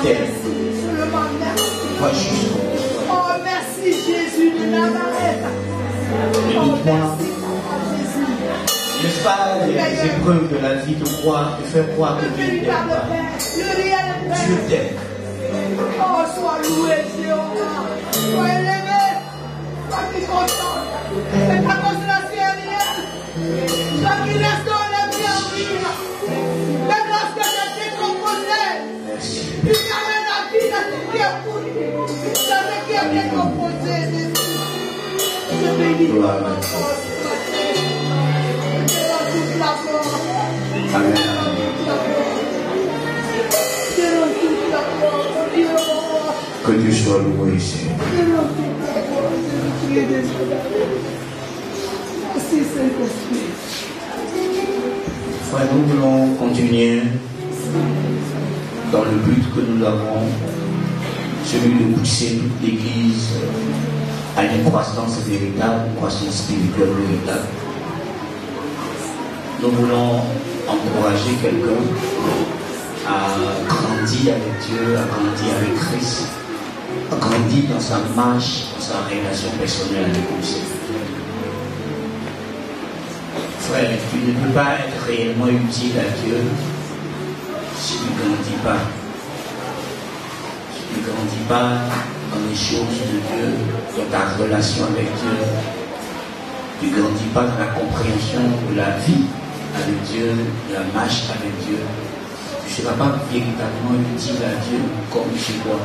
fidèle. Toi juste. Oh, merci Jésus de Nazareth. Et de toi, n'est-ce pas, les épreuves de la vie te font croire que Dieu ne t'aime pas. Dieu t'aime. Oh, sois loué, Jéhovah. Sois élevé. Sois content. C'est ta consolation. Sois qui restaure la vie en vie. Même lorsque tu es décomposé, tu amènes la vie dans ce qui est pourri. Dans ce qui est décomposé, Jésus. Je bénis ton nom. Amen. Que Dieu soit loué ici. Frère, nous voulons continuer dans le but que nous avons, celui de pousser toute l'Église à une croissance véritable, une croissance spirituelle véritable. Nous voulons encourager quelqu'un à grandir avec Dieu, à grandir avec Christ, à grandir dans sa marche, dans sa relation personnelle avec lui. Frère, tu ne peux pas être réellement utile à Dieu si tu ne grandis pas. Si tu ne grandis pas dans les choses de Dieu, dans ta relation avec Dieu, tu ne grandis pas dans la compréhension de la vie avec Dieu, de la marche avec Dieu, tu ne seras pas véritablement utile à Dieu comme tu dois.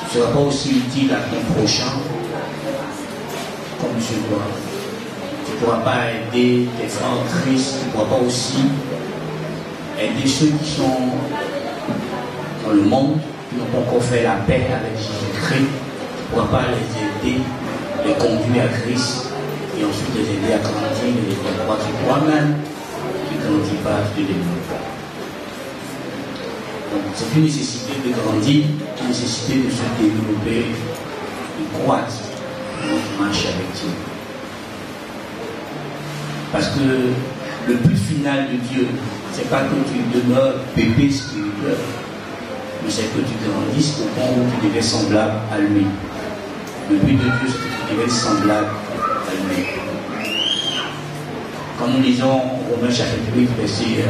Tu ne seras pas aussi utile à ton prochain comme tu dois. Tu ne pourras pas aider tes frères en Christ, tu ne pourras pas aussi aider ceux qui sont dans le monde, qui n'ont pas encore fait la paix avec Jésus-Christ. Tu ne pourras pas les aider, les conduire à Christ et ensuite les aider à grandir et les faire croire que toi-même, tu ne grandis pas, tu te développes pas. Donc c'est une nécessité de grandir, une nécessité de se développer, de croître dans notre marche avec Dieu. Parce que le but final de Dieu, c'est pas que tu demeures bébé spirituel, mais c'est que tu grandisses au point où tu deviens semblable à lui. Le but de Dieu, c'est que tu deviennes semblable à lui. Quand nous lisons Romains chapitre 8, verset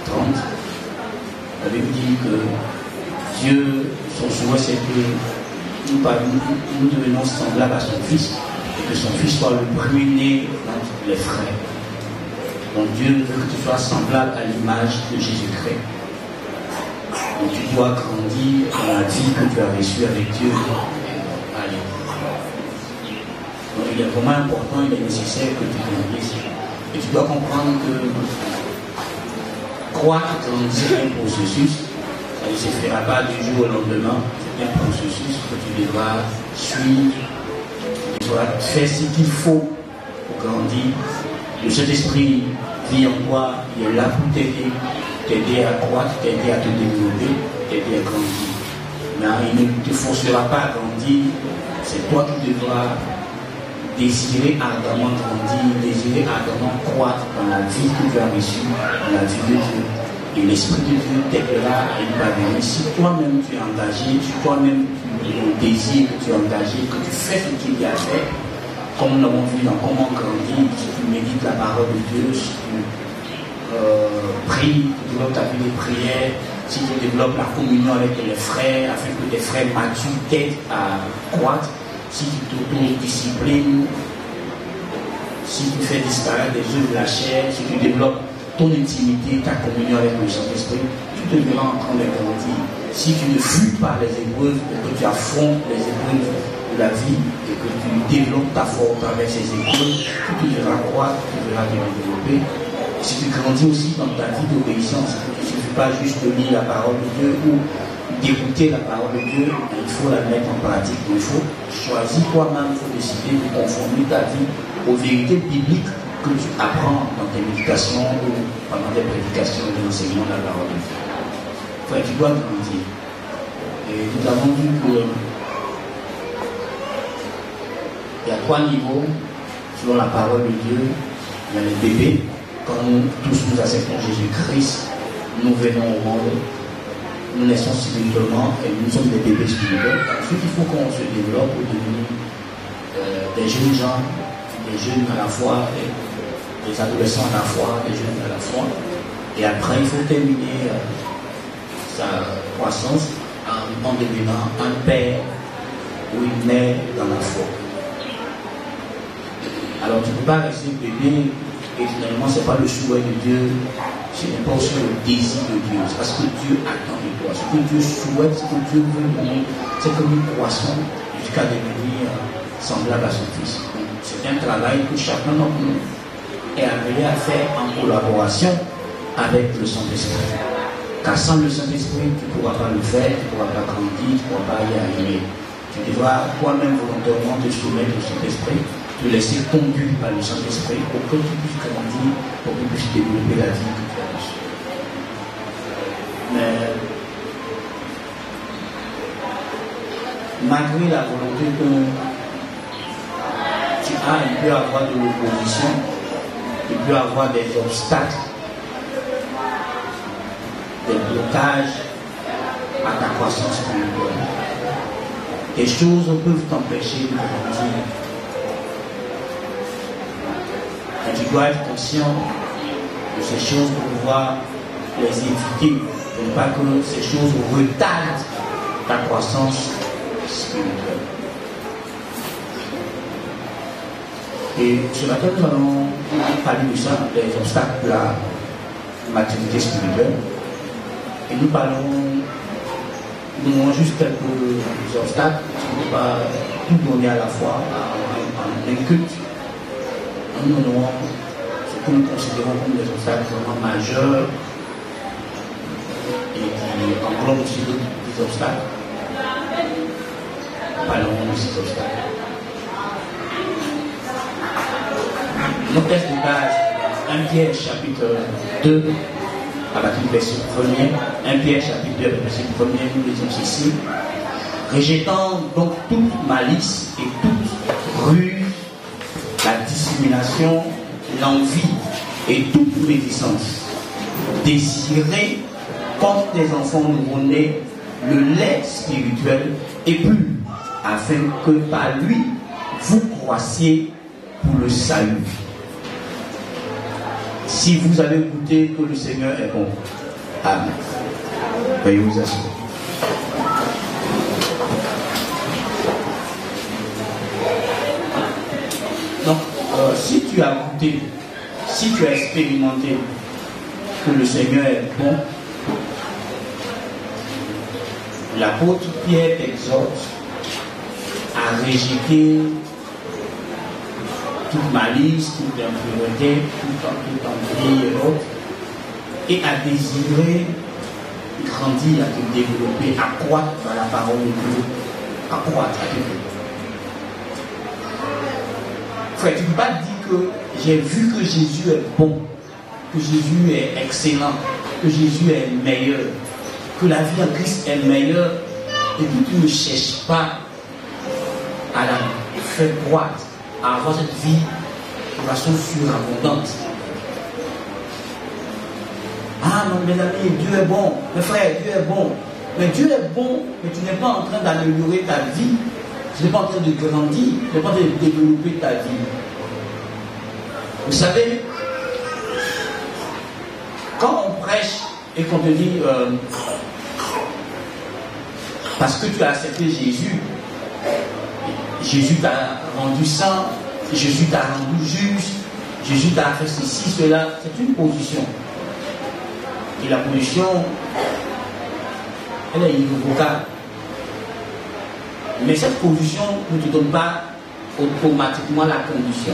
30, la Bible dit que Dieu, son souhait, c'est que nous devenons semblables à son Fils et que son Fils soit le premier dans les frères. Donc Dieu veut que tu sois semblable à l'image de Jésus-Christ. Donc tu dois grandir dans la vie que tu as reçue avec Dieu. Allez. Donc il est vraiment important, il est nécessaire que tu grandisses. Et tu dois comprendre que croître, grandir est un processus. Ça ne se fera pas du jour au lendemain. C'est un processus que tu devras suivre. Tu devras faire ce qu'il faut pour grandir. Le Saint-Esprit vit en toi, il est là pour t'aider à croître, t'aider à te développer, t'aider à grandir. Mais il ne te forcera pas à grandir, c'est toi qui devras désirer ardemment grandir, désirer ardemment croître dans la vie que tu as reçue, dans la vie de Dieu. Et l'Esprit de Dieu t'aidera à y parvenir. Si toi-même tu es engagé, si toi-même tu désires, que tu es engagé, que tu fais ce qu'il y a à faire, comme nous l'avons vu dans Comment grandir, si tu médites la parole de Dieu, si tu pries, tu développes ta vie de prière, si tu développes la communion avec les frères, afin que tes frères matures t'aident à croître, si tu t'auto-disciplines, si tu fais disparaître les œuvres de la chair, si tu développes ton intimité, ta communion avec le Saint-Esprit, tu te verras en train de grandir. Si tu ne fuis pas les épreuves, que tu affrontes les épreuves de la vie et que tu développes ta foi avec ces épreuves, tu verras croître, tu verras te développer. Si tu grandis aussi dans ta vie d'obéissance, il ne suffit pas juste de lire la parole de Dieu ou d'écouter la parole de Dieu, il faut la mettre en pratique. Il faut choisir toi-même, il faut décider de conformer ta vie aux vérités bibliques que tu apprends dans tes méditations ou pendant tes prédications et l'enseignement de la parole de Dieu. Enfin, tu dois grandir. Et nous avons vu que il y a 3 niveaux selon la parole de Dieu. Il y a les bébés. Quand nous tous nous acceptons Jésus-Christ, nous venons au monde. nous naissons spirituellement et nous sommes des bébés spirituels. Ensuite, il faut qu'on se développe pour devenir des jeunes gens, des jeunes à la fois, des adolescents à la fois, des jeunes à la fois. Et après, il faut terminer sa croissance en devenant un père ou une mère dans la foi. Alors, tu ne peux pas rester bébé et finalement, ce n'est pas le souhait de Dieu, ce n'est pas aussi le désir de Dieu. C'est parce que Dieu attend de toi. Ce que Dieu souhaite, ce que Dieu veut donner, c'est que nous croissons jusqu'à devenir semblable à son Fils. Donc, c'est un travail que chacun d'entre nous est appelé à faire en collaboration avec le Saint-Esprit. Car sans le Saint-Esprit, tu ne pourras pas le faire, tu ne pourras pas grandir, tu ne pourras pas y arriver. Tu devras toi-même volontairement te soumettre au Saint-Esprit, te laisser conduire par le Saint-Esprit pour que tu puisses grandir, pour que tu puisses développer la vie que tu as reçue. Mais malgré la volonté que tu as, il peut y avoir de l'opposition, il peut y avoir des obstacles, des blocages à ta croissance spirituelle. Des choses peuvent t'empêcher de grandir. Et tu dois être conscient de ces choses pour pouvoir les éviter, pour ne pas que ces choses retardent ta croissance spirituelle. Et ce matin, nous allons parler de ça, des obstacles de la maturité spirituelle. Et nous donnons juste quelques obstacles, on ne peut pas tout donner à la fois en un culte. Nous donnons ce que nous considérons comme des obstacles vraiment majeurs et qui englobent aussi des obstacles. Parlons de ces obstacles. Nos textes de base, 1 Pierre chapitre 2, à partir du verset 1er, 1 Pierre chapitre 2, verset 1er, nous lisons ceci. Rejetant donc toute malice et toute ruse, la dissimulation, l'envie et toute médisance, désirez comme des enfants nouveau-nés le lait spirituel et pur, afin que par lui vous croissiez pour le salut. Si vous avez goûté que le Seigneur est bon. Amen. Veuillez vous asseoir. Donc, si tu as goûté, si tu as expérimenté que le Seigneur est bon, l'apôtre Pierre t'exhorte à rejeter toute malice, toute impureté, toute envie et autres, et à désirer grandir, à te développer, à croître dans la parole de Dieu, à croître, à te développer. Frère, tu ne peux pas dire que j'ai vu que Jésus est bon, que Jésus est excellent, que Jésus est meilleur, que la vie en Christ est meilleure, et puis tu ne cherches pas à la faire croître, à avoir cette vie de façon surabondante. Ah non, mes amis, Dieu est bon. Mes frères, Dieu est bon. Mais Dieu est bon, mais tu n'es pas en train d'améliorer ta vie. Tu n'es pas en train de grandir. Tu n'es pas en train de développer ta vie. Vous savez, quand on prêche et qu'on te dit parce que tu as accepté Jésus, Jésus t'a rendu saint, Jésus t'a rendu juste, Jésus t'a fait ceci, cela, c'est une position. Et la position, elle est irrévocable. Mais cette position ne te donne pas automatiquement la condition.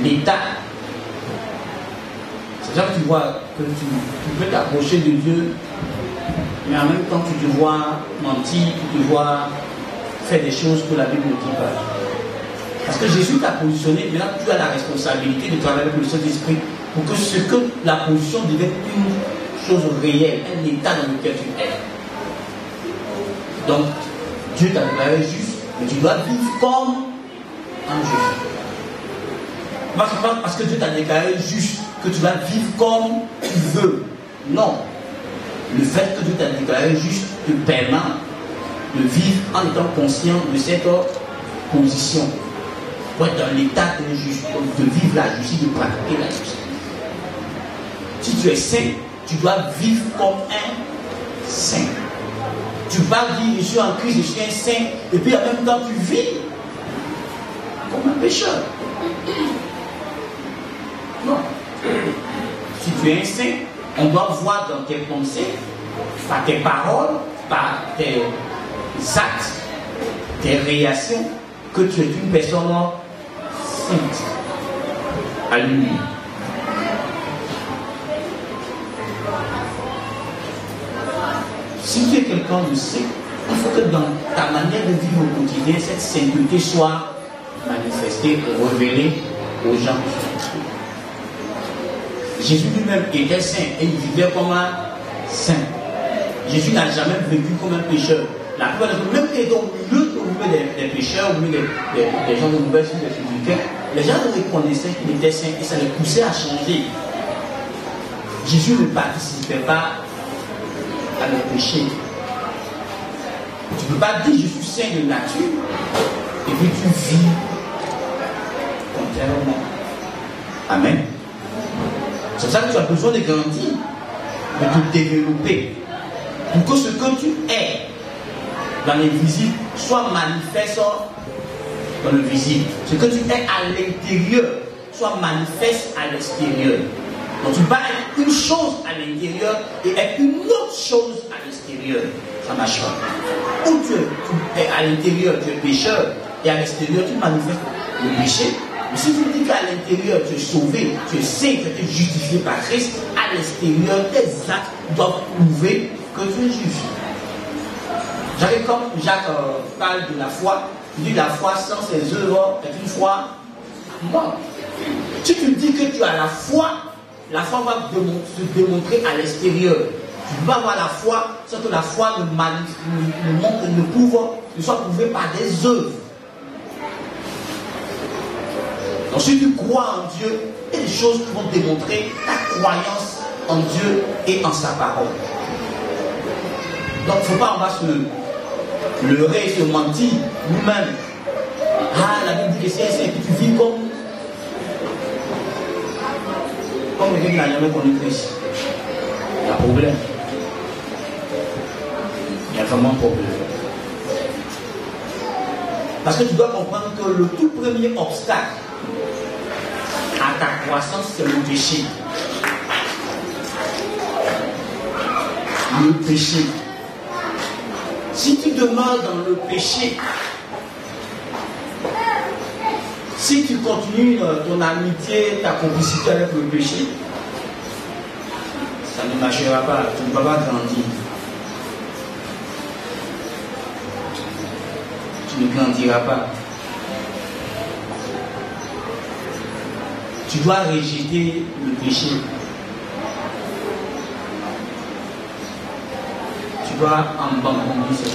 L'état, c'est ça que tu vois, que tu peux t'approcher de Dieu, mais en même temps tu te vois mentir, tu te vois faire des choses que la Bible ne dit pas. Parce que Jésus t'a positionné, maintenant tu as la responsabilité de travailler avec le Saint-Esprit pour que ce que la position devienne une chose réelle, un état dans lequel tu es. Donc, Dieu t'a déclaré juste, mais tu dois vivre comme un Jésus. Parce que Dieu t'a déclaré juste, que tu dois vivre comme tu veux. le fait que Dieu t'a déclaré juste te permet de vivre en étant conscient de cette position. Pour être dans l'état de vivre la justice, de pratiquer la justice. Si tu es saint, tu dois vivre comme un saint. Tu ne peux pas dire je suis en Christ, je suis un saint, et puis en même temps tu vis comme un pécheur. Non. Si tu es un saint, on doit voir dans tes pensées, par tes paroles, par tes actes, tes réactions, que tu es une personne sainte. Alléluia. Si tu es quelqu'un de saint, il faut que dans ta manière de vivre au quotidien, cette sainteté soit manifestée, révélée aux gens. Jésus lui-même était saint et il vivait comme un saint. Jésus n'a jamais vécu comme un pécheur. La plupart des gens, même qui étaient au milieu des pécheurs, au milieu des gens de mauvaise vie, des publicains, les gens reconnaissaient qu'il était saint et ça les poussait à changer. Jésus ne participait pas à le péché. Tu ne peux pas dire je suis saint de nature et puis tu vis contrairement. Amen. C'est pour ça que tu as besoin de grandir, de te développer, pour que ce que tu es dans les visibles soit manifeste dans le visible. Ce que tu es à l'intérieur soit manifeste à l'extérieur. Donc tu vas être une chose à l'intérieur et être une autre chose à l'extérieur. Ça ne marche pas. Ou tu es à l'intérieur, tu es pécheur, et à l'extérieur, tu manifestes le péché. Mais si tu dis qu'à l'intérieur, tu es sauvé, tu es saint, tu es justifié par Christ, à l'extérieur, tes actes doivent prouver que tu es juste. Comme Jacques parle de la foi, il dit la foi sans ses œuvres est une foi morte. Si tu dis que tu as la foi va se démontrer à l'extérieur. Tu ne peux pas avoir la foi sans que la foi ne soit prouvée par des œuvres. Donc si tu crois en Dieu, il y a des choses qui vont démontrer ta croyance en Dieu et en sa parole. Donc il ne faut pas on va se leurrer, se mentir nous-mêmes. Ah, la Bible dit que c'est que tu vis comme quelqu'un qui n'a jamais connu Christ. Il y a un problème. Il y a vraiment un problème. Parce que tu dois comprendre que le tout premier obstacle à ta croissance, c'est le péché. Le péché. Si tu demeures dans le péché, si tu continues ton amitié, ta complicité avec le péché, ça ne marchera pas, tu ne vas pas grandir. Tu ne grandiras pas. Tu dois rejeter le péché. Tu dois abandonner ça.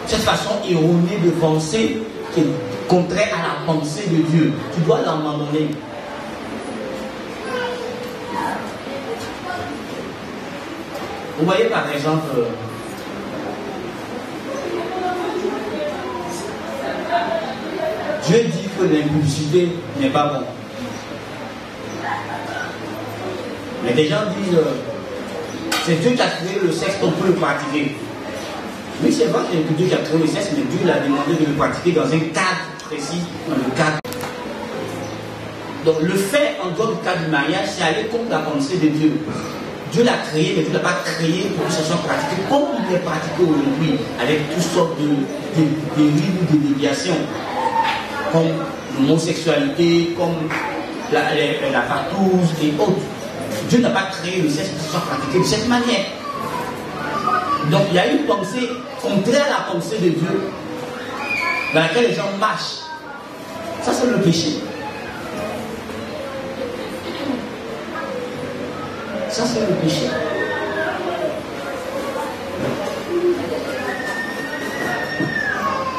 Cette façon erronée de penser qui est contraire à la pensée de Dieu, tu dois l'abandonner. Vous voyez par exemple, Dieu dit que l'impulsité n'est pas bon. Mais des gens disent, c'est Dieu qui a créé le sexe, on peut le pratiquer. Oui, c'est vrai que Dieu a créé le sexe, mais Dieu l'a demandé de le pratiquer dans un cadre précis, dans le cadre. Donc le fait en dehors du cadre du mariage, c'est aller contre la pensée de Dieu. Dieu l'a créé, mais Dieu ne l'a pas créé pour que ce soit pratiqué comme il est pratiqué aujourd'hui, avec toutes sortes de dérives ou de déviations, comme l'homosexualité, comme la partouze et autres. Dieu n'a pas créé le sexe pour que ce soit pratiqué de cette manière. Donc il y a une pensée contraire à la pensée de Dieu, dans laquelle les gens marchent. Ça, c'est le péché. Ça, c'est le péché.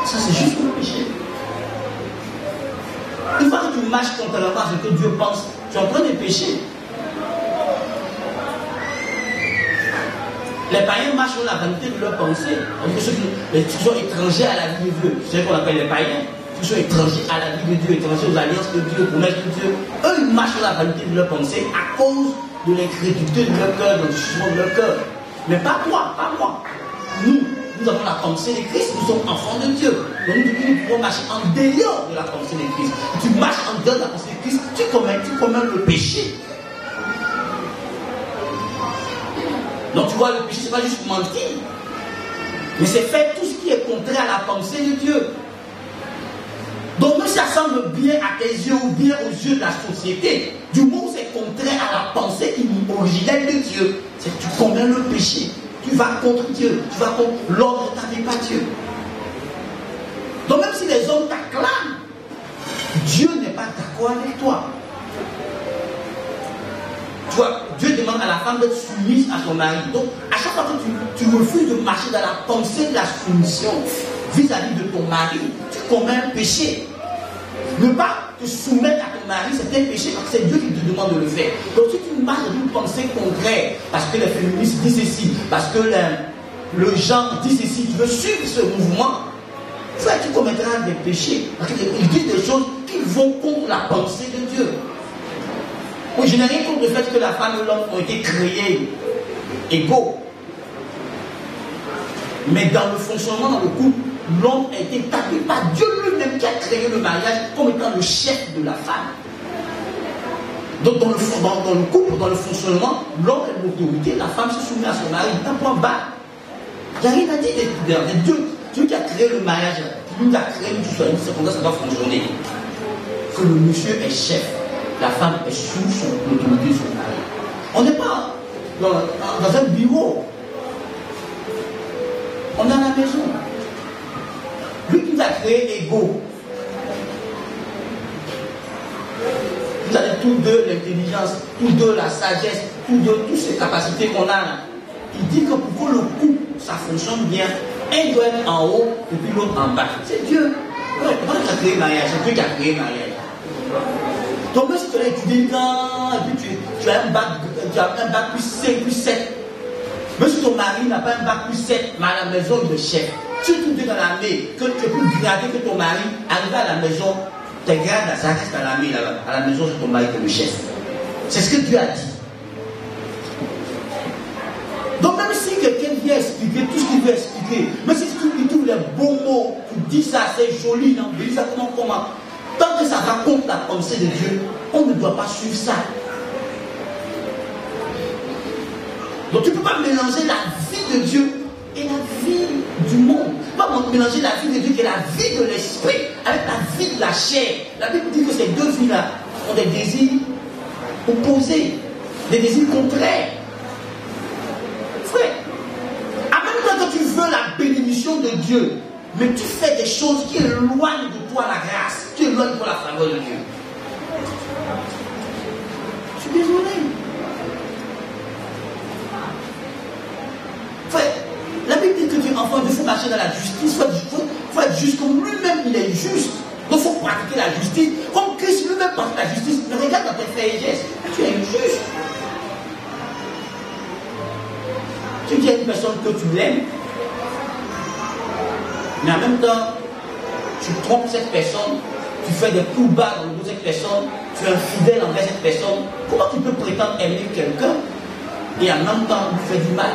Ça, c'est juste le péché. tu marches contrairement à ce que Dieu pense, tu es en train de pécher. Les païens marchent dans la vanité de leurs pensées. Ceux qui sont étrangers à la vie de Dieu, c'est ce qu'on appelle les païens. Ceux qui sont étrangers à la vie de Dieu, étrangers aux alliances de Dieu, aux promesses de Dieu, eux, ils marchent dans la vanité de leurs pensées à cause de l'incrédulité de leur cœur, de l'endurcissement de leur cœur. Mais pas moi, pas moi. Nous avons la pensée de Christ, nous sommes enfants de Dieu. Donc nous pouvons marcher en dehors de la pensée de Christ. Si tu marches en dehors de la pensée de Christ, tu commets le péché. Donc tu vois, le péché, ce n'est pas juste mentir, mais c'est faire tout ce qui est contraire à la pensée de Dieu. Donc même si ça semble bien à tes yeux ou bien aux yeux de la société, du moment où c'est contraire à la pensée originelle de Dieu, c'est que tu commets le péché. Tu vas contre Dieu, tu vas contre l'ordre établi par Dieu. Donc même si les hommes t'acclament, Dieu n'est pas d'accord avec toi. Tu vois, Dieu demande à la femme d'être soumise à son mari. Donc, à chaque fois que tu refuses de marcher dans la pensée de la soumission vis-à-vis de ton mari, tu commets un péché. Ne pas te soumettre à ton mari, c'est un péché parce que c'est Dieu qui te demande de le faire. Donc, si tu marches dans une pensée contraire, parce que les féministes disent ceci, parce que le genre dit ceci, tu veux suivre ce mouvement, frère, tu commettras des péchés. Parce qu'ils disent des choses qui vont contre la pensée de Dieu. Oui, je n'ai rien contre le fait que la femme et l'homme ont été créés égaux. Mais dans le fonctionnement, dans le couple, l'homme a été établi par Dieu lui-même qui a créé le mariage comme étant le chef de la femme. Donc dans le couple, dans le fonctionnement, l'homme a l'autorité, la femme se soumet à son mari, un point bas. Il n'y a rien à dire de Dieu qui a créé le mariage, lui qui a créé tout ça, c'est comme ça doit fonctionner. Que le monsieur est chef. La femme est sous l'autorité de son mari. On n'est pas dans un bureau. On est à la maison. Lui qui nous a créés égaux. Vous avez tous deux l'intelligence, tous deux la sagesse, tous deux toutes ces capacités qu'on a. Il dit que pour que le couple, ça fonctionne bien, un doit être en haut et puis l'autre en bas. C'est Dieu. Ouais, c'est pas qui a créé le mariage, c'est Dieu qui a créé le mariage. Donc même si tu as étudié quand, et puis tu as un bac plus 5, plus 7. Même si ton mari n'a pas un bac plus 7, mais à la maison il est chef. Si tu es dans l'armée, que tu es plus gradé que ton mari, arrivé à la maison, tes grades, ça reste à l'armée là-bas. À la maison, c'est ton mari qui est le chef. C'est ce que Dieu a dit. Donc même si quelqu'un vient expliquer tout ce qu'il veut expliquer, même si tu trouves les beaux mots, tu dis ça, c'est joli, non, mais exactement comment. Tant que ça va contre la pensée de Dieu, on ne doit pas suivre ça. Donc tu ne peux pas mélanger la vie de Dieu et la vie du monde. Tu ne peux pas mélanger la vie de Dieu qui est la vie de l'esprit avec la vie de la chair. La Bible dit que ces deux vies-là ont des désirs opposés, des désirs contraires. Frère, en même temps que tu veux la bénédiction de Dieu, mais tu fais des choses qui éloignent de toi la grâce, qui éloignent de toi la faveur de Dieu. Je suis désolé. Frère, la Bible dit que tu es enfant, il faut marcher dans la justice, il faut être juste comme lui-même, il est juste. Donc il faut pratiquer la justice, comme Christ lui-même pratique la justice. Mais regarde dans tes faits et gestes, tu es juste. Tu dis à une personne que tu l'aimes, mais en même temps, tu trompes cette personne, tu fais des coups bas dans le dos de cette personne, tu es infidèle envers cette personne. Comment tu peux prétendre aimer quelqu'un et en même temps lui faire du mal?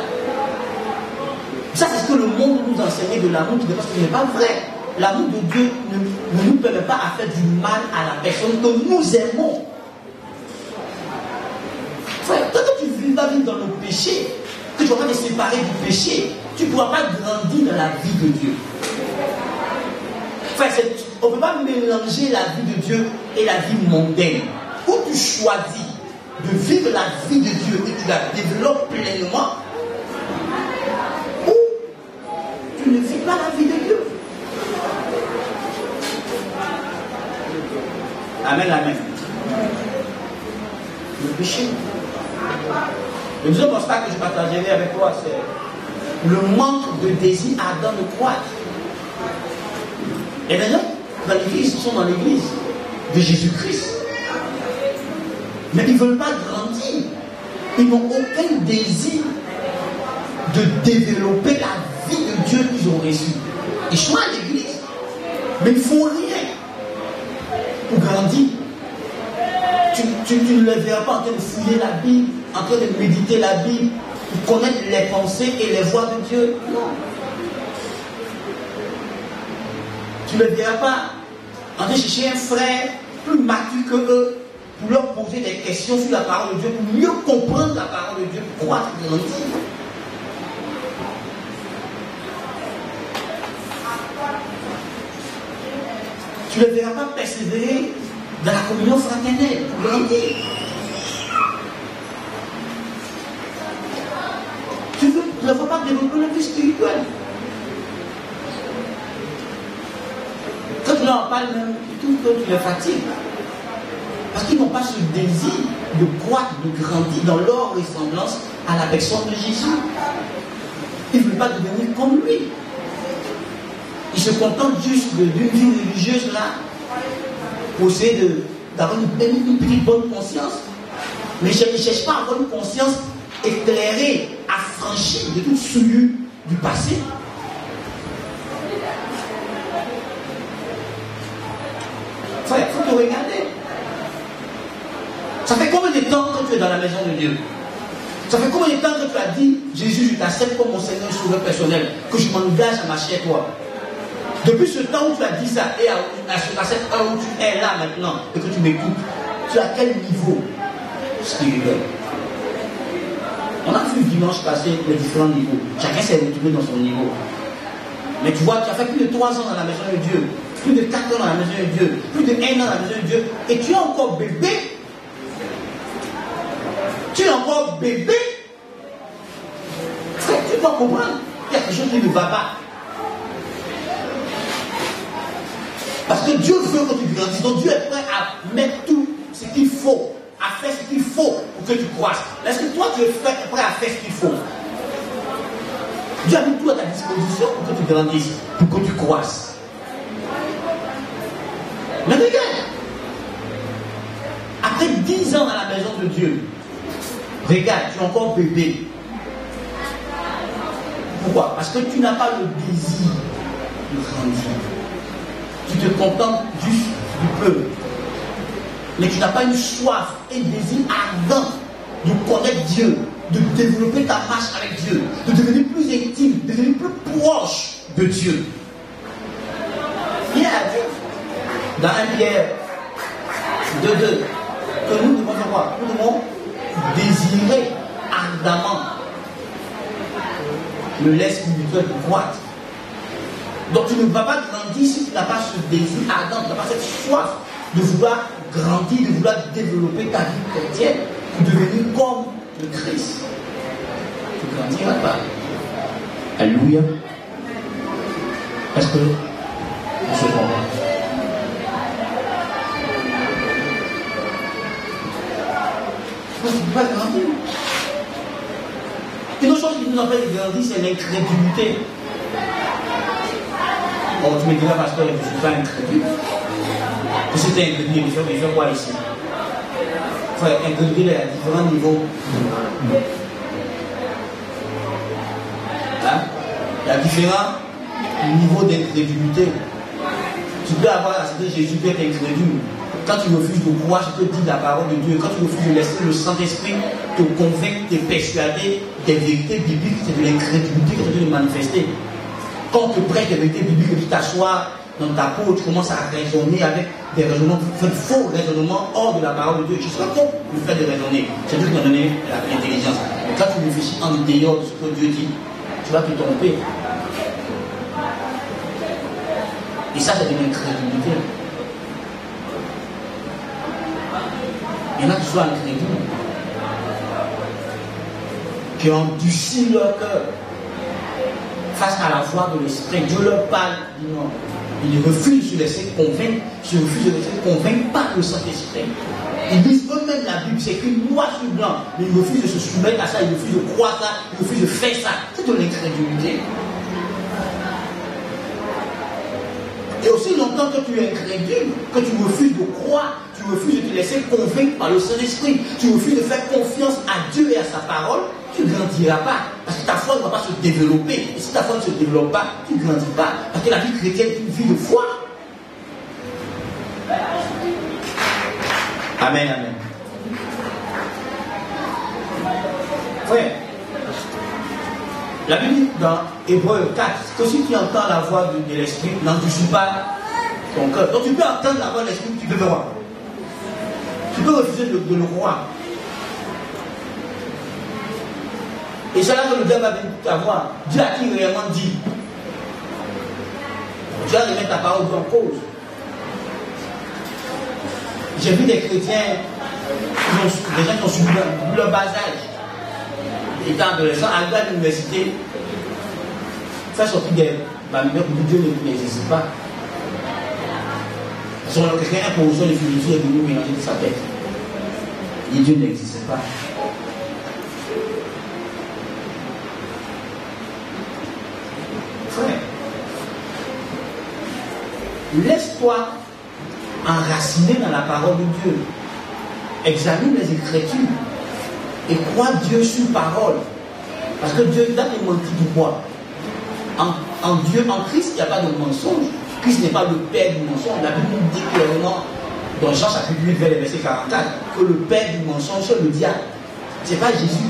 Ça, c'est ce que le monde nous enseignait de l'amour, parce que ce n'est pas vrai. L'amour de Dieu ne nous permet pas à faire du mal à la personne que nous aimons. Frère, tant que tu vas vivre dans le péché, que tu ne vas pas te séparer du péché, tu ne pourras pas grandir dans la vie de Dieu. Frère, on ne peut pas mélanger la vie de Dieu et la vie mondaine. Où tu choisis de vivre la vie de Dieu et tu la développes pleinement, ou tu ne vis pas la vie de Dieu. Amen, amen. Le péché. Le deuxième obstacle que je partagerai avec toi, c'est le manque de désir ardent de croître. Et les gens dans l'église sont dans l'église. de Jésus-Christ. Mais ils ne veulent pas grandir. Ils n'ont aucun désir de développer la vie de Dieu qu'ils ont reçue. Ils sont à l'église, mais ils ne font rien pour grandir. Tu ne les verras pas en train de fouiller la Bible, en train de méditer la Bible, pour connaître les pensées et les voies de Dieu. Non. Tu ne les verras pas en train de chercher un frère plus mature que eux pour leur poser des questions sur la parole de Dieu, pour mieux comprendre la parole de Dieu, pour croître et grandir. Tu ne les verras pas persévérer dans la communion fraternelle pour grandir. Tu ne vas pas développer la vie spirituelle. Quand tu leur parles même, tout tu les fatigues. Parce qu'ils n'ont pas ce désir de croître, de grandir dans leur ressemblance à la personne de Jésus. Ils ne veulent pas devenir comme lui. Ils se contentent juste d'une vie religieuse là, pour essayer d'avoir une petite bonne conscience. Mais ils ne cherchent pas à avoir une conscience éclairée, affranchie de toute souillure du passé. Frère, il faut te regarder. Ça fait combien de temps que tu es dans la maison de Dieu? Ça fait combien de temps que tu as dit, Jésus, je t'accepte comme mon Seigneur et Sauveur personnel, que je m'engage à marcher avec toi? Depuis ce temps où tu as dit ça, et à cette heure où tu es là maintenant, et que tu m'écoutes, tu es à quel niveau spirituel? On a vu dimanche passé les différents niveaux. Chacun s'est retrouvé dans son niveau. Mais tu vois, tu as fait plus de 3 ans dans la maison de Dieu, plus de 4 ans dans la maison de Dieu, plus de 1 an dans la maison de Dieu, et tu es encore bébé. Tu es encore bébé. Frère, tu dois comprendre. Il y a quelque chose qui ne va pas. Parce que Dieu veut que tu grandisses. Donc Dieu est prêt à mettre tout ce qu'il faut, à faire ce qu'il faut pour que tu croisses. Est-ce que toi tu es prêt à faire ce qu'il faut? Dieu a mis tout à ta disposition pour que tu grandisses, pour que tu croisses. Mais regarde, après 10 ans dans la maison de Dieu, regarde, tu es encore bébé. Pourquoi? Parce que tu n'as pas le désir de grandir. Tu te contentes juste du peu. Mais tu n'as pas une soif, un désir ardent de connaître Dieu, de développer ta marche avec Dieu, de devenir plus intime, de devenir plus proche de Dieu. Pierre a dit dans 1 Pierre 2:2 que nous devons faire quoi? Nous devons désirer ardemment le lait spirituel pour croître. Donc tu ne vas pas grandir si tu n'as pas ce désir ardent, tu n'as pas cette soif de vouloir grandir, de vouloir développer ta vie chrétienne pour devenir comme le Christ. Tu ne grandiras pas. Alléluia. Est-ce que on se comprend? Tu ne peux pas grandir. Une autre chose qui nous empêche de grandir, c'est l'incrédulité. Bon, tu me diras, pasteur, je ne suis pas incrédule. Que c'était incrédule, il fait quoi ici? Frère, incrédule, il y a différents niveaux. Hein? Il y a différents niveaux d'incrédulité. Tu peux avoir la santé de Jésus, tu es incrédule. Quand tu refuses de croire, je te dis la parole de Dieu. Quand tu refuses de laisser le Saint-Esprit te convaincre, te persuader des vérités bibliques, c'est de l'incrédulité que tu dois manifester. Quand tu prêches des vérités bibliques, tu t'assois dans ta peau, tu commences à raisonner avec des raisonnements, de faux raisonnements hors de la parole de Dieu. Je ne sais pas comment le faire de raisonner. C'est Dieu qui m'a donné l'intelligence. Mais quand tu réfléchis en dehors de ce que Dieu dit, tu vas te tromper. Et ça, c'est de l'incrédulité. Il y en a qui sont incrédules, qui ont endurci leur cœur face à la voix de l'Esprit. Dieu leur parle, dit non. Ils refusent de se laisser convaincre, ils refusent de se laisser convaincre par le Saint-Esprit. Ils lisent eux-mêmes la Bible, c'est écrit noir sur blanc, mais ils refusent de se soumettre à ça, ils refusent de croire ça, ils refusent de faire ça. C'est de l'incrédulité. Et aussi longtemps que tu es incrédule, que tu refuses de croire, tu refuses de te laisser convaincre par le Saint-Esprit, tu refuses de faire confiance à Dieu et à sa parole, tu ne grandiras pas. Parce que ta foi ne va pas se développer. Et si ta foi ne se développe pas, tu ne grandis pas. Parce que la vie chrétienne est une vie de foi. Amen, amen. Frère, la Bible dit dans Hébreux 4 que si tu entends la voix de l'Esprit, n'endurcis pas ton cœur. Donc tu peux entendre la voix de l'Esprit, tu peux le voir. Tu peux refuser de le croire. Et c'est là que le diable va venir t'avoir. Dieu a-t-il réellement dit? Dieu va remettre ta parole en cause. J'ai vu des chrétiens, des gens qui ont suivi leur bas âge, étant adolescents, arriver à l'université, faire sortir des mamelles où Dieu n'existe pas. Parce que quelqu'un a une position de philosophie et venu mélanger de sa tête. Et Dieu n'existe pas. Frère, laisse-toi enraciner dans la parole de Dieu. Examine les Écritures et crois Dieu sur parole. Parce que Dieu n'a pas menti du quoi. En Dieu, en Christ, il n'y a pas de mensonge. Christ n'est pas le père du mensonge. La Bible dit clairement dans Jean chapitre 8, verset 44, que le père du mensonge, c'est le diable. Ce n'est pas Jésus.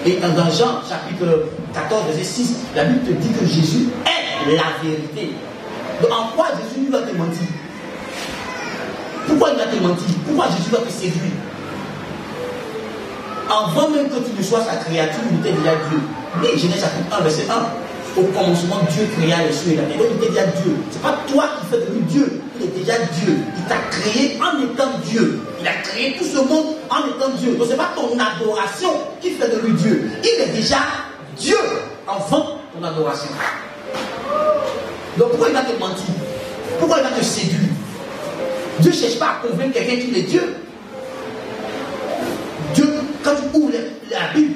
Et dans Jean chapitre 14, verset 6, la Bible te dit que Jésus est la vérité. Donc en quoi Jésus lui va te mentir? Pourquoi il va te mentir? Pourquoi Jésus va te séduire? Avant même que tu ne sois sa créature, il était déjà Dieu. Mais Genèse chapitre 1, verset 1, au commencement, Dieu créa les cieux et la terre. Donc il était déjà Dieu. Ce n'est pas toi qui fais de lui Dieu. Il est déjà Dieu. Il t'a créé en étant Dieu. Il a créé tout ce monde en étant Dieu. Donc ce n'est pas ton adoration qui fait de lui Dieu. Il est déjà Dieu avant ton adoration. Donc pourquoi il va te mentir? Pourquoi il va te séduire? Dieu ne cherche pas à convaincre quelqu'un qu'il est Dieu. Dieu, quand tu ouvres la Bible,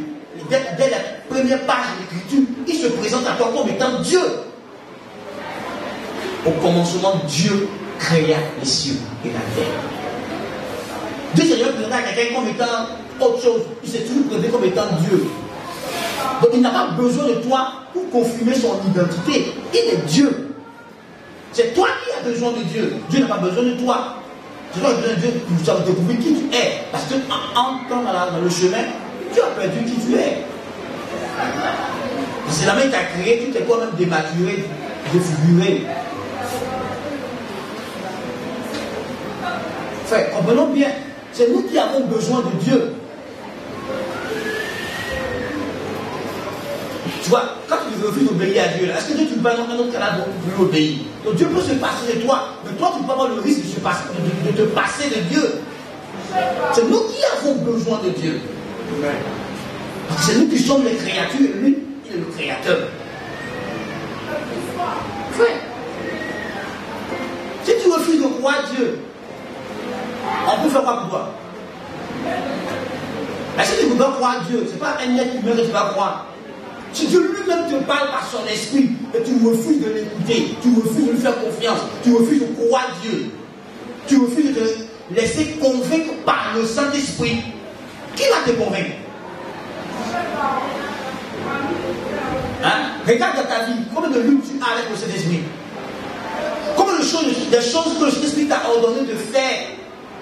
dès la première page de l'Écriture, il se présente à toi comme étant Dieu. Au commencement, Dieu créa les cieux et la terre. Dieu s'est jamais présenté à quelqu'un comme étant autre chose. Il s'est toujours présenté comme étant Dieu. Donc il n'a pas besoin de toi pour confirmer son identité. Il est Dieu. C'est toi qui as besoin de Dieu. Dieu n'a pas besoin de toi. Tu n'as pas besoin de Dieu pour découvrir qui tu es. Parce que en entrant dans le chemin, tu as perdu qui tu es. C'est la même qui t'a créé, tu t'es quand même dématuré, défiguré. Frère, comprenons bien, c'est nous qui avons besoin de Dieu. Tu vois, quand tu refuses d'obéir à Dieu, est-ce que Dieu tu peux pas dans un autre canal pour lui obéir? Donc Dieu peut se passer de toi, mais toi tu peux pas avoir le risque de te passer de Dieu. C'est nous qui avons besoin de Dieu. Parce que c'est nous qui sommes les créatures et lui, il est le créateur. Frère, si tu refuses de croire Dieu, on peut faire quoi pour toi? Mais si tu ne peux pas croire Dieu, ce n'est pas un être humain que tu vas croire. Si Dieu lui-même te parle par son esprit et tu refuses de l'écouter, tu refuses de lui faire confiance, tu refuses de croire Dieu, tu refuses de te laisser convaincre par le Saint-Esprit, qui va te convaincre? Hein? Regarde dans ta vie, combien de luttes tu as avec le Saint-Esprit? Combien de choses, des choses que le Saint-Esprit t'a ordonné de faire,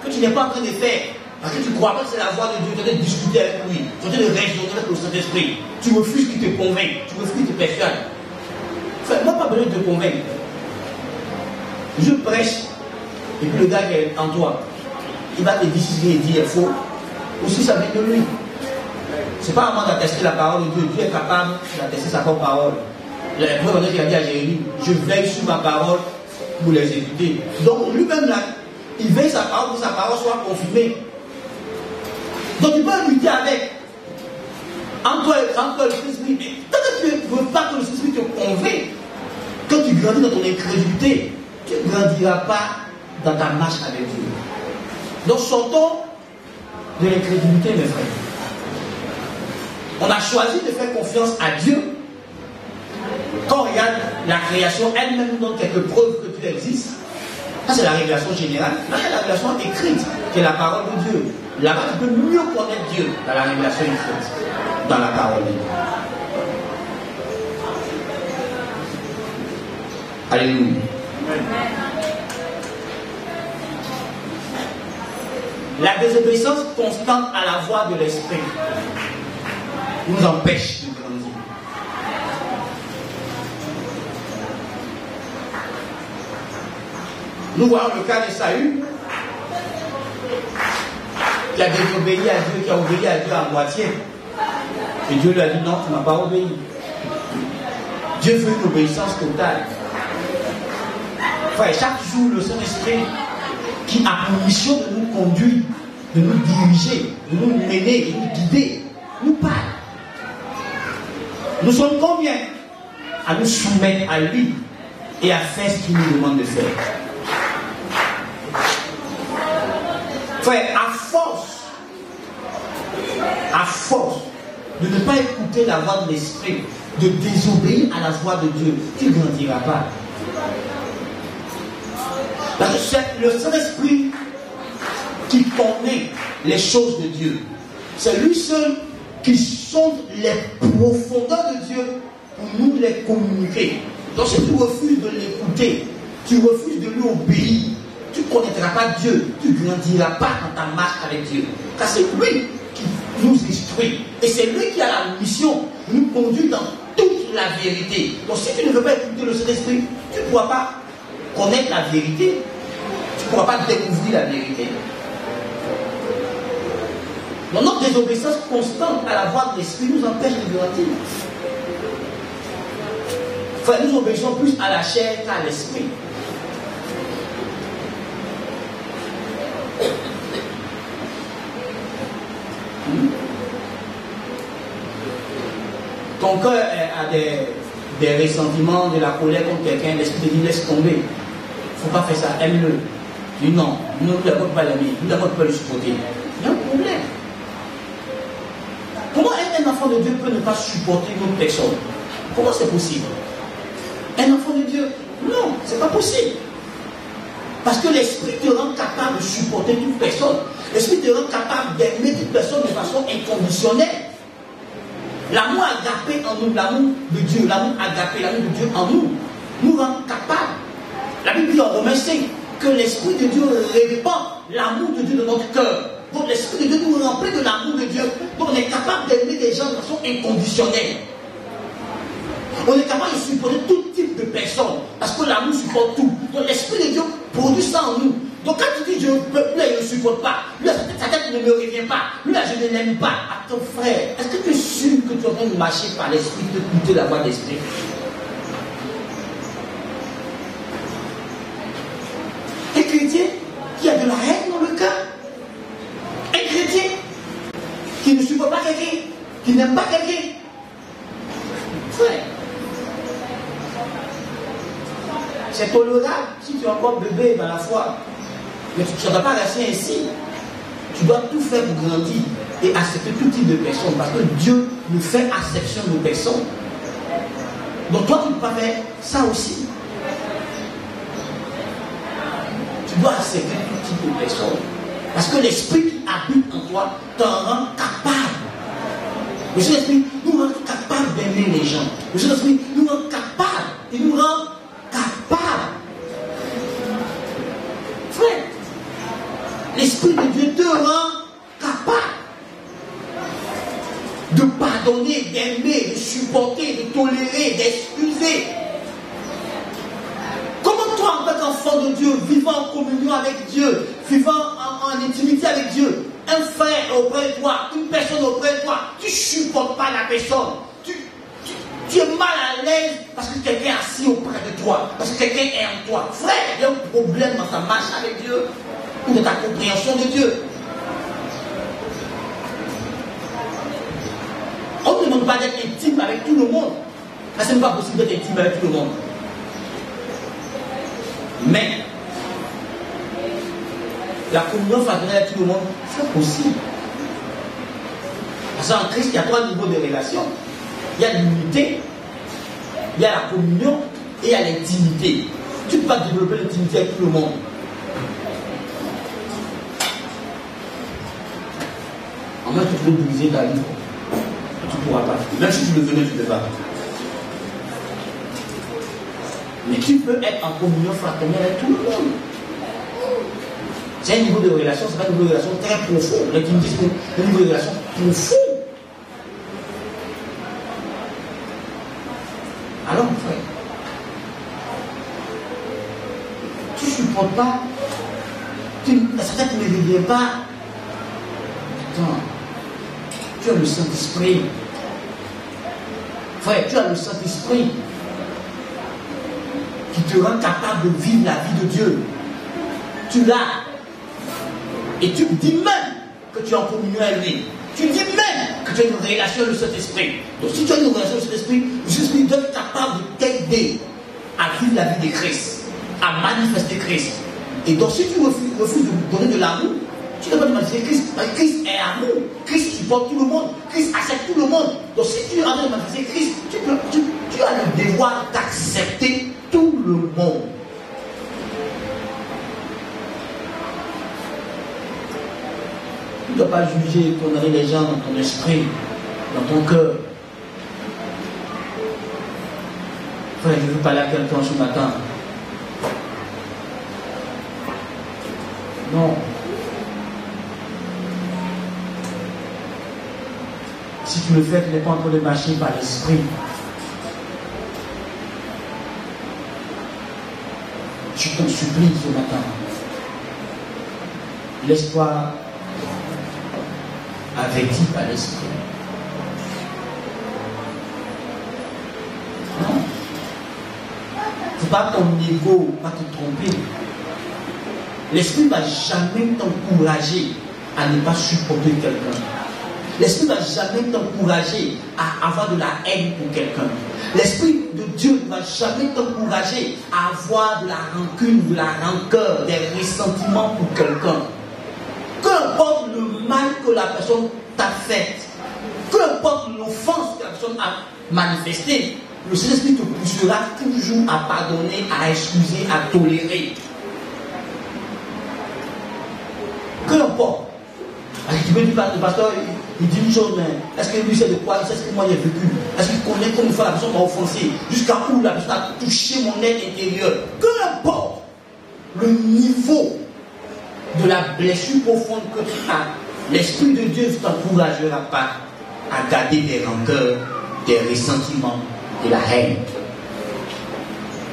que tu n'es pas en train de faire, parce que tu crois pas que c'est la voix de Dieu, tu es en train de discuter avec lui, tu es en train de raisonner avec le Saint-Esprit. Tu refuses qu'il te convainque, tu refuses qu'il te persuade. Frère, moi pas besoin de te convaincre. Je prêche, et puis le gars qui est en toi, il va te dire si il dit est faux, ou si ça vient de lui. C'est pas à moi d'attester la parole de Dieu. Dieu est capable d'attester sa propre parole. Le premier qui a dit à Jérémie, je veille sur ma parole pour les exécuter. Donc lui-même là, il veille sa parole pour que sa parole soit confirmée. Donc tu peux lutter avec. En toi le Saint-Esprit. Tant que tu ne veux pas que le Saint-Esprit te convainc, quand tu grandis dans ton incrédulité, tu ne grandiras pas dans ta marche avec Dieu. Donc sortons de l'incrédulité, mes frères. On a choisi de faire confiance à Dieu. Quand on regarde la création, elle-même donne quelques preuves que Dieu existe. Ça, c'est la révélation générale. Là, il y a la révélation écrite, qui est la parole de Dieu. Là-bas, tu peux mieux connaître Dieu dans la révélation écrite, dans la parole de Dieu. Alléluia. La désobéissance constante à la voix de l'esprit nous empêche de grandir. Nous voyons le cas de Saül, qui a désobéi à Dieu, qui a obéi à Dieu à moitié. Et Dieu lui a dit non, tu ne m'as pas obéi. Dieu veut une obéissance totale. Frère, chaque jour, le Saint-Esprit qui a pour mission de nous conduire, de nous diriger, de nous mener, de nous guider, nous parle. Nous sommes combien à nous soumettre à lui et à faire ce qu'il nous demande de faire? Frère, à force de ne pas écouter la voix de l'esprit, de désobéir à la voix de Dieu, tu ne grandiras pas. Parce que c'est le Saint-Esprit qui connaît les choses de Dieu. C'est lui seul qui sonde les profondeurs de Dieu pour nous les communiquer. Donc si tu refuses de l'écouter, tu refuses de lui obéir, tu ne connaîtras pas Dieu, tu ne grandiras pas dans ta marche avec Dieu. Car c'est lui qui nous instruit. Et c'est lui qui a la mission de nous conduire dans toute la vérité. Donc si tu ne veux pas écouter le Saint-Esprit, tu ne pourras pas connaître la vérité. Tu ne pourras pas découvrir la vérité. Donc notre désobéissance constante à la voix de l'Esprit nous empêche de grandir. Enfin, nous obéissons plus à la chair qu'à l'Esprit. Ton cœur a des ressentiments, de la colère contre quelqu'un, l'Esprit te dit laisse tomber. Il ne faut pas faire ça, aime-le. Tu dis non, nous ne pouvons pas l'aimer, nous ne pouvons pas le supporter. Il y a un problème. Comment un enfant de Dieu peut ne pas supporter une autre personne? Comment c'est possible? Un enfant de Dieu? Non, c'est pas possible. Parce que l'Esprit te rend capable de supporter toute personne. L'Esprit te rend capable d'aimer toute personne de façon inconditionnelle. L'amour agapé en nous, l'amour de Dieu, l'amour agapé, l'amour de Dieu en nous rend capable. La Bible dit en Romains 5 que l'Esprit de Dieu répand l'amour de Dieu dans notre cœur. Donc l'Esprit de Dieu nous remplit de l'amour de Dieu. Donc on est capable d'aimer des gens de façon inconditionnelle. On est capable de supporter tout type de personnes. Parce que l'amour supporte tout. Donc l'Esprit de Dieu produit ça en nous. Donc quand tu dis je ne peux plus, je ne supporte pas, lui, sa tête ne me revient pas, lui, je ne l'aime pas. À ton frère, est-ce que tu es sûr que tu es en train de marcher par l'Esprit, d'écouter la voix de l'Esprit? Un chrétien qui a de la haine dans le cœur, un chrétien qui ne supporte pas quelqu'un, qui n'aime pas quelqu'un, frère, c'est tolérable si tu es encore bébé dans la foi. Mais tu ne dois pas rester ainsi. Tu dois tout faire pour grandir et accepter tout type de personnes. Parce que Dieu nous fait acception de personnes. Donc toi, tu ne peux pas faire ça aussi. Tu dois accepter tout type de personnes. Parce que l'Esprit qui habite en toi t'en rend capable. Le Saint-Esprit nous rend capable d'aimer les gens. Le Saint-Esprit nous rend capable. Il nous rend capable. Frère, l'Esprit de Dieu te rend capable de pardonner, d'aimer, de supporter, de tolérer, d'excuser. Comment toi, en tant qu'enfant de Dieu, vivant en communion avec Dieu, vivant en intimité avec Dieu, un frère auprès de toi, une personne auprès de toi, tu ne supportes pas la personne. Tu es mal à l'aise parce que quelqu'un est assis auprès de toi, parce que quelqu'un est en toi. Frère, il y a un problème dans ta marche avec Dieu ou dans ta compréhension de Dieu. On ne demande pas d'être intime avec tout le monde. Parce que ce n'est pas possible d'être intime avec tout le monde. Mais la communion fraternelle avec tout le monde, c'est possible. Parce qu'en Christ, il y a trois niveaux de relation. Il y a l'unité, Il y a la communion et il y a l'intimité. Tu ne peux pas développer l'intimité avec tout le monde. En moins, tu peux briser ta vie. Tu ne pourras pas. Même si tu le venais, tu ne peux pas. Mais tu peux être en communion fraternelle avec tout le monde. C'est un niveau de relation, c'est pas un niveau de relation très profond. L'intimité, c'est un niveau de relation profond. Alors, mon frère, tu ne supportes pas, ça ne te revient pas. Attends, tu as le Saint-Esprit. Frère, tu as le Saint-Esprit qui te rend capable de vivre la vie de Dieu. Tu l'as. Et tu dis même que tu es en communion avec lui. Tu dis même que tu as une relation avec le Saint-Esprit. Donc si tu as une relation avec le Saint-Esprit, le Saint-Esprit doit être capable de t'aider à vivre la vie de Christ, à manifester Christ. Et donc si tu refuses de donner de l'amour, tu ne peux pas te manifester Christ. Parce que Christ est amour. Christ supporte tout le monde. Christ accepte tout le monde. Donc si tu es en train de manifester Christ, tu as le devoir d'accepter tout le monde. Tu ne dois pas juger, condamner les gens dans ton esprit, dans ton cœur. Frère, je veux parler à quelqu'un ce matin. Non. Si tu le fais, tu n'es pas en train de marcher par l'esprit. Je t'en supplie ce matin. Laisse-toi averti par l'esprit. Non. C'est pas ton ego va te tromper. L'esprit ne va jamais t'encourager à ne pas supporter quelqu'un. L'esprit ne va jamais t'encourager à avoir de la haine pour quelqu'un. L'esprit de Dieu ne va jamais t'encourager à avoir de la rancune, de la rancœur, des ressentiments pour quelqu'un. Peu importe le mal que la personne t'a fait, peu importe l'offense que la personne a manifestée, le Saint-Esprit te poussera toujours à pardonner, à excuser, à tolérer. Peu importe. Tu peux dire, le pasteur, il dit une chose, mais est-ce que lui sait de quoi il sait ce que moi j'ai vécu? Est-ce qu'il connaît comment une fois la personne m'a offensé? Jusqu'à où la personne a touché mon être intérieur? Peu importe le niveau de la blessure profonde que tu as, l'Esprit de Dieu ne t'encouragera pas à garder des rancœurs, des ressentiments, de la haine.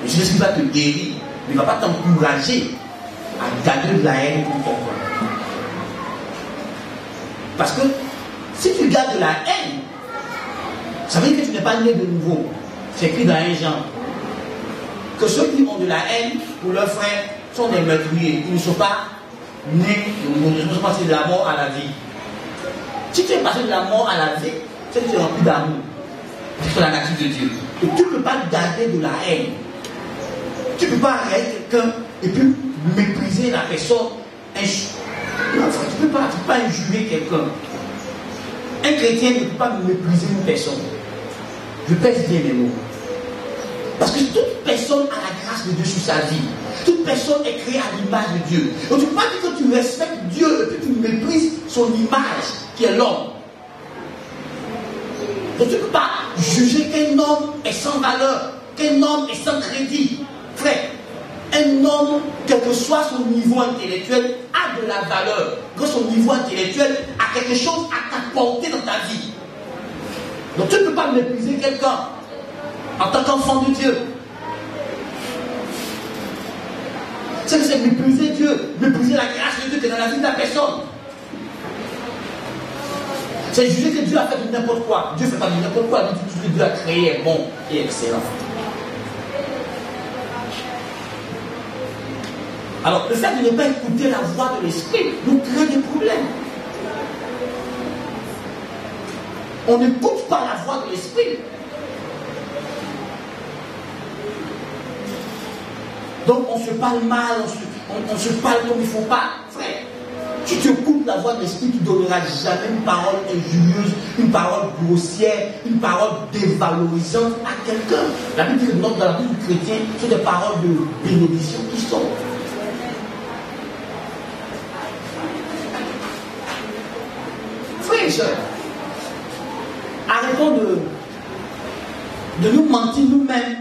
Le Saint-Esprit va te guérir, mais il ne va pas t'encourager à garder de la haine pour ton corps. Parce que si tu gardes de la haine, ça veut dire que tu n'es pas né de nouveau. C'est écrit dans 1 Jean que ceux qui ont de la haine pour leurs frères sont des meurtriers. Ils ne sont pas nés de nouveau. Ils ne sont pas passés de la mort à la vie. Si tu es passé de la mort à la vie, c'est que tu es rempli d'amour. C'est la nature de Dieu. Et tu ne peux pas garder de la haine. Tu ne peux pas arrêter quelqu'un et puis mépriser la personne. Non, tu ne peux pas injurer quelqu'un. Un chrétien ne peut pas mépriser une personne. Je pèse bien mes mots. Parce que toute personne a la grâce de Dieu sur sa vie. Toute personne est créée à l'image de Dieu. Donc tu ne peux pas dire que tu respectes Dieu et puis tu méprises son image qui est l'homme. Donc tu ne peux pas juger qu'un homme est sans valeur, qu'un homme est sans crédit. Frère, un homme, quel que soit son niveau intellectuel, a de la valeur. Que son niveau intellectuel a quelque chose à t'apporter dans ta vie. Donc tu ne peux pas mépriser quelqu'un en tant qu'enfant de Dieu. C'est mépriser Dieu, mépriser la grâce de Dieu qui est dans la vie de la personne. C'est juger que Dieu a fait de n'importe quoi. Dieu ne fait pas de n'importe quoi. Tout ce que Dieu a créé est bon et excellent. Alors, le fait de ne pas écouter la voix de l'esprit nous crée des problèmes. On n'écoute pas la voix de l'esprit. Donc, on se parle mal, on se parle comme il ne faut pas. Frère, Si tu écoutes la voix de l'Esprit, tu ne donneras jamais une parole injurieuse, une parole grossière, une parole dévalorisante à quelqu'un. La Bible dit que dans la vie du chrétien, c'est des paroles de bénédiction qui sont. Frères et sœurs, arrêtons de nous mentir nous-mêmes.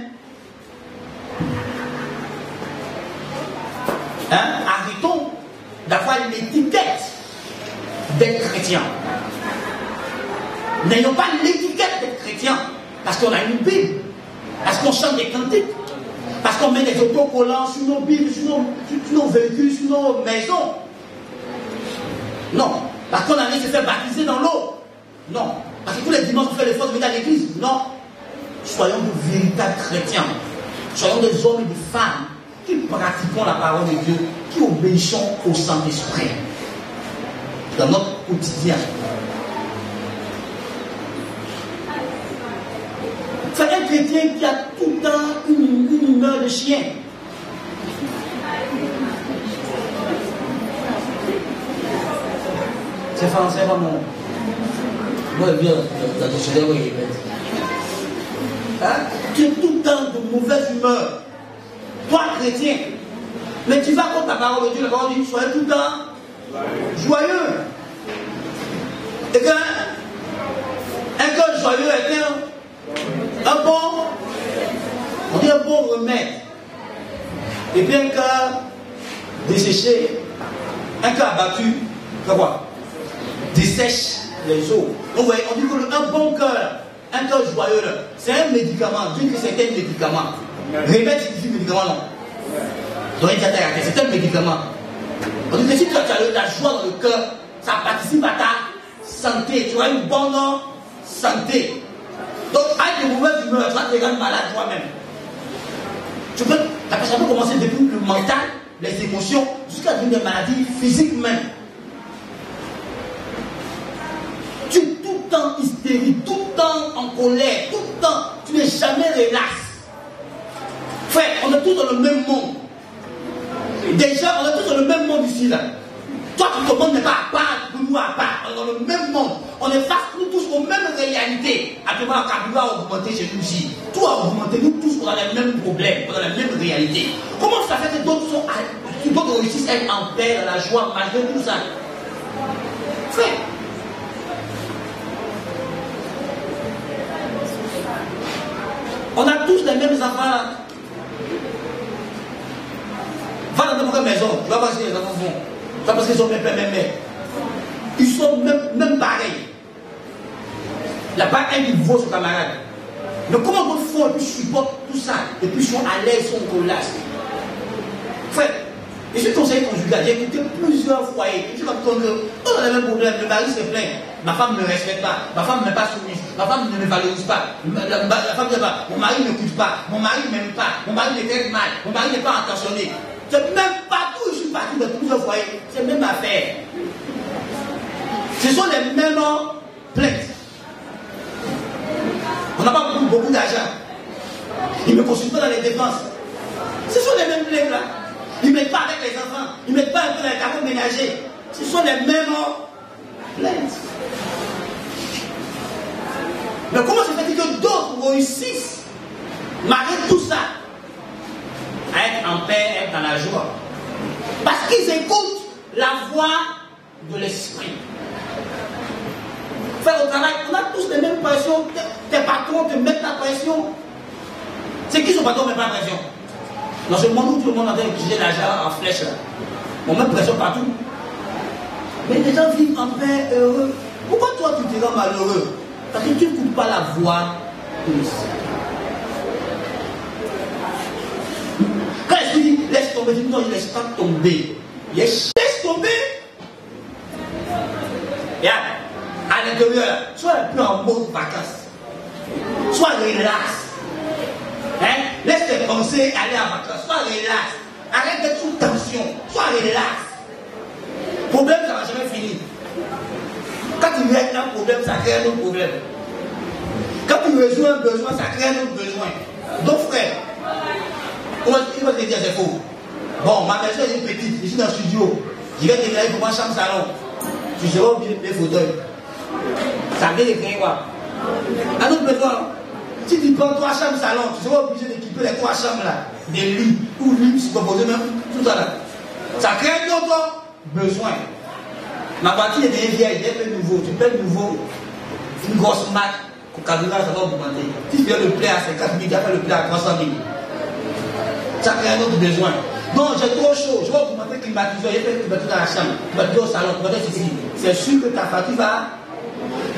Arrêtons d'avoir l'étiquette d'être chrétien. N'ayons pas l'étiquette d'être chrétien parce qu'on a une Bible, parce qu'on chante des cantiques, parce qu'on met des autocollants sur nos Bibles, sur nos véhicules, sur nos maisons. Non. Parce qu'on a allé se faire baptiser dans l'eau. Non. Parce que tous les dimanches on fait l'effort de venir à l'église. Non. Soyons de véritables chrétiens. Soyons des hommes et des femmes qui pratiquons la parole de Dieu, qui obéissons au Saint-Esprit dans notre quotidien. C'est un chrétien qui a tout le temps une humeur de chien. C'est français, maman. Moi, bien, dans ton célèbre, il répète. Tu es tout le temps de mauvaise humeur. Toi, chrétien, mais tu vas contre la parole de Dieu, la parole de Dieu, soyez tout le temps joyeux. Et qu'un cœur joyeux est un bon, on dit un bon remède. Et puis un cœur desséché, un cœur abattu, fait quoi? Dessèche les eaux. Donc, vous voyez, on dit qu'un bon cœur, un cœur joyeux, c'est un médicament. Dieu dit que c'est un médicament. Répète signifie médicament, non? Donc, c'est un médicament. On dit que si tu as la joie dans le cœur, ça participe à ta santé. Tu as une bonne santé. Donc, avec de mauvaises humeurs, tu vas te rendre malade toi-même. La personne peut commencer depuis le mental, les émotions, jusqu'à devenir des maladies physiques même. Tu es tout le temps hystérique, tout le temps en colère, tout le temps. Tu n'es jamais relax. Frère, on est tous dans le même monde. Déjà, on est tous dans le même monde ici, là. Toi, tu te demandes pas à part, nous à part. On est dans le même monde. On est face, nous tous, aux mêmes réalités. Actuellement, le carburant a augmenté chez nous ici. Tout a augmenté, nous tous, on a les mêmes problèmes, on a la même réalité. Comment ça fait que d'autres réussissent à être en paix, dans la joie, malgré tout ça? Frère, on a tous les mêmes enfants. Va dans n'importe quelle maison, tu vas voir si les enfants vont. Tu vas voir qu'ils sont même père, même mère. Ils sont même pareils. Il n'y a pas un qui vaut son camarade. Mais comment d'autres font et puis supportent tout ça, et puis sont à l'aise, sont relaxés? Frère, je suis conseiller conjugal, j'ai écouté plusieurs foyers. Je suis comme toi, on a le même problème, le mari se plaint. Ma femme ne me respecte pas, ma femme ne m'est pas soumise, ma femme ne me valorise pas, la femme ne dit pas, mon mari ne m'écoute pas, mon mari ne m'aime pas, mon mari me traite mal, mon mari n'est pas intentionné. C'est même partout où je suis parti de plusieurs foyers, c'est la même affaire. Ce sont les mêmes plaintes. On n'a pas beaucoup d'argent. Ils ne me consultent pas dans les dépenses. Ce sont les mêmes plaintes là. Ils ne mettent pas avec les enfants, ils ne mettent pas un peu dans les travaux ménagers. Ce sont les mêmes plaintes. Mais comment se fait-il que d'autres réussissent, malgré tout ça, à être en paix, être dans la joie? Parce qu'ils écoutent la voix de l'esprit. Faire au travail, on a tous les mêmes pressions. Tes patrons te mettent la pression. C'est qui son patron ne met pas la pression? Dans ce monde où tout le monde entend utiliser l'argent en flèche, là, on met pression partout. Mais les gens vivent en paix, heureux. Pourquoi toi tu te rends malheureux? Parce que tu n'écoutes pas la voix de l'esprit. Quand l'esprit dit laisse tomber, il dit non, il ne laisse pas tomber. Il laisse tomber. Et à l'intérieur, sois un peu en mode vacances. Sois relax. Hein? Laisse tes pensées aller en vacances. Sois relax. Arrête d'être sous tension. Sois relax. Problème, ça ne va jamais finir. Quand tu règles un problème, ça crée un autre problème. Quand tu résous un besoin, ça crée un autre besoin. Donc, frère, comment tu vas te dire c'est faux? Bon, ma maison est petite, je suis dans le studio. Je vais te créer pour moi chambre salon. Tu seras obligé de payer fauteuil. Ça vient de créer quoi? Un autre besoin. Si tu prends 3 chambres salon, tu seras obligé d'équiper les 3 chambres là. Des lits, ou lits superposés même, tout ça là. Ça crée d'autres besoins. Ma voiture est déjà vieille, elle est nouveau. Tu payes nouveau, une grosse marque, au carburant, ça va augmenter. Si tu fais le plein à 50 000, tu vas faire le plein à 300 000. Ça crée un autre besoin. Non, j'ai trop chaud, je vais augmenter le climatiseur, il y a le climatiseur dans la chambre, climatiseur au salon, climatiseur ceci. C'est sûr que ta facture va.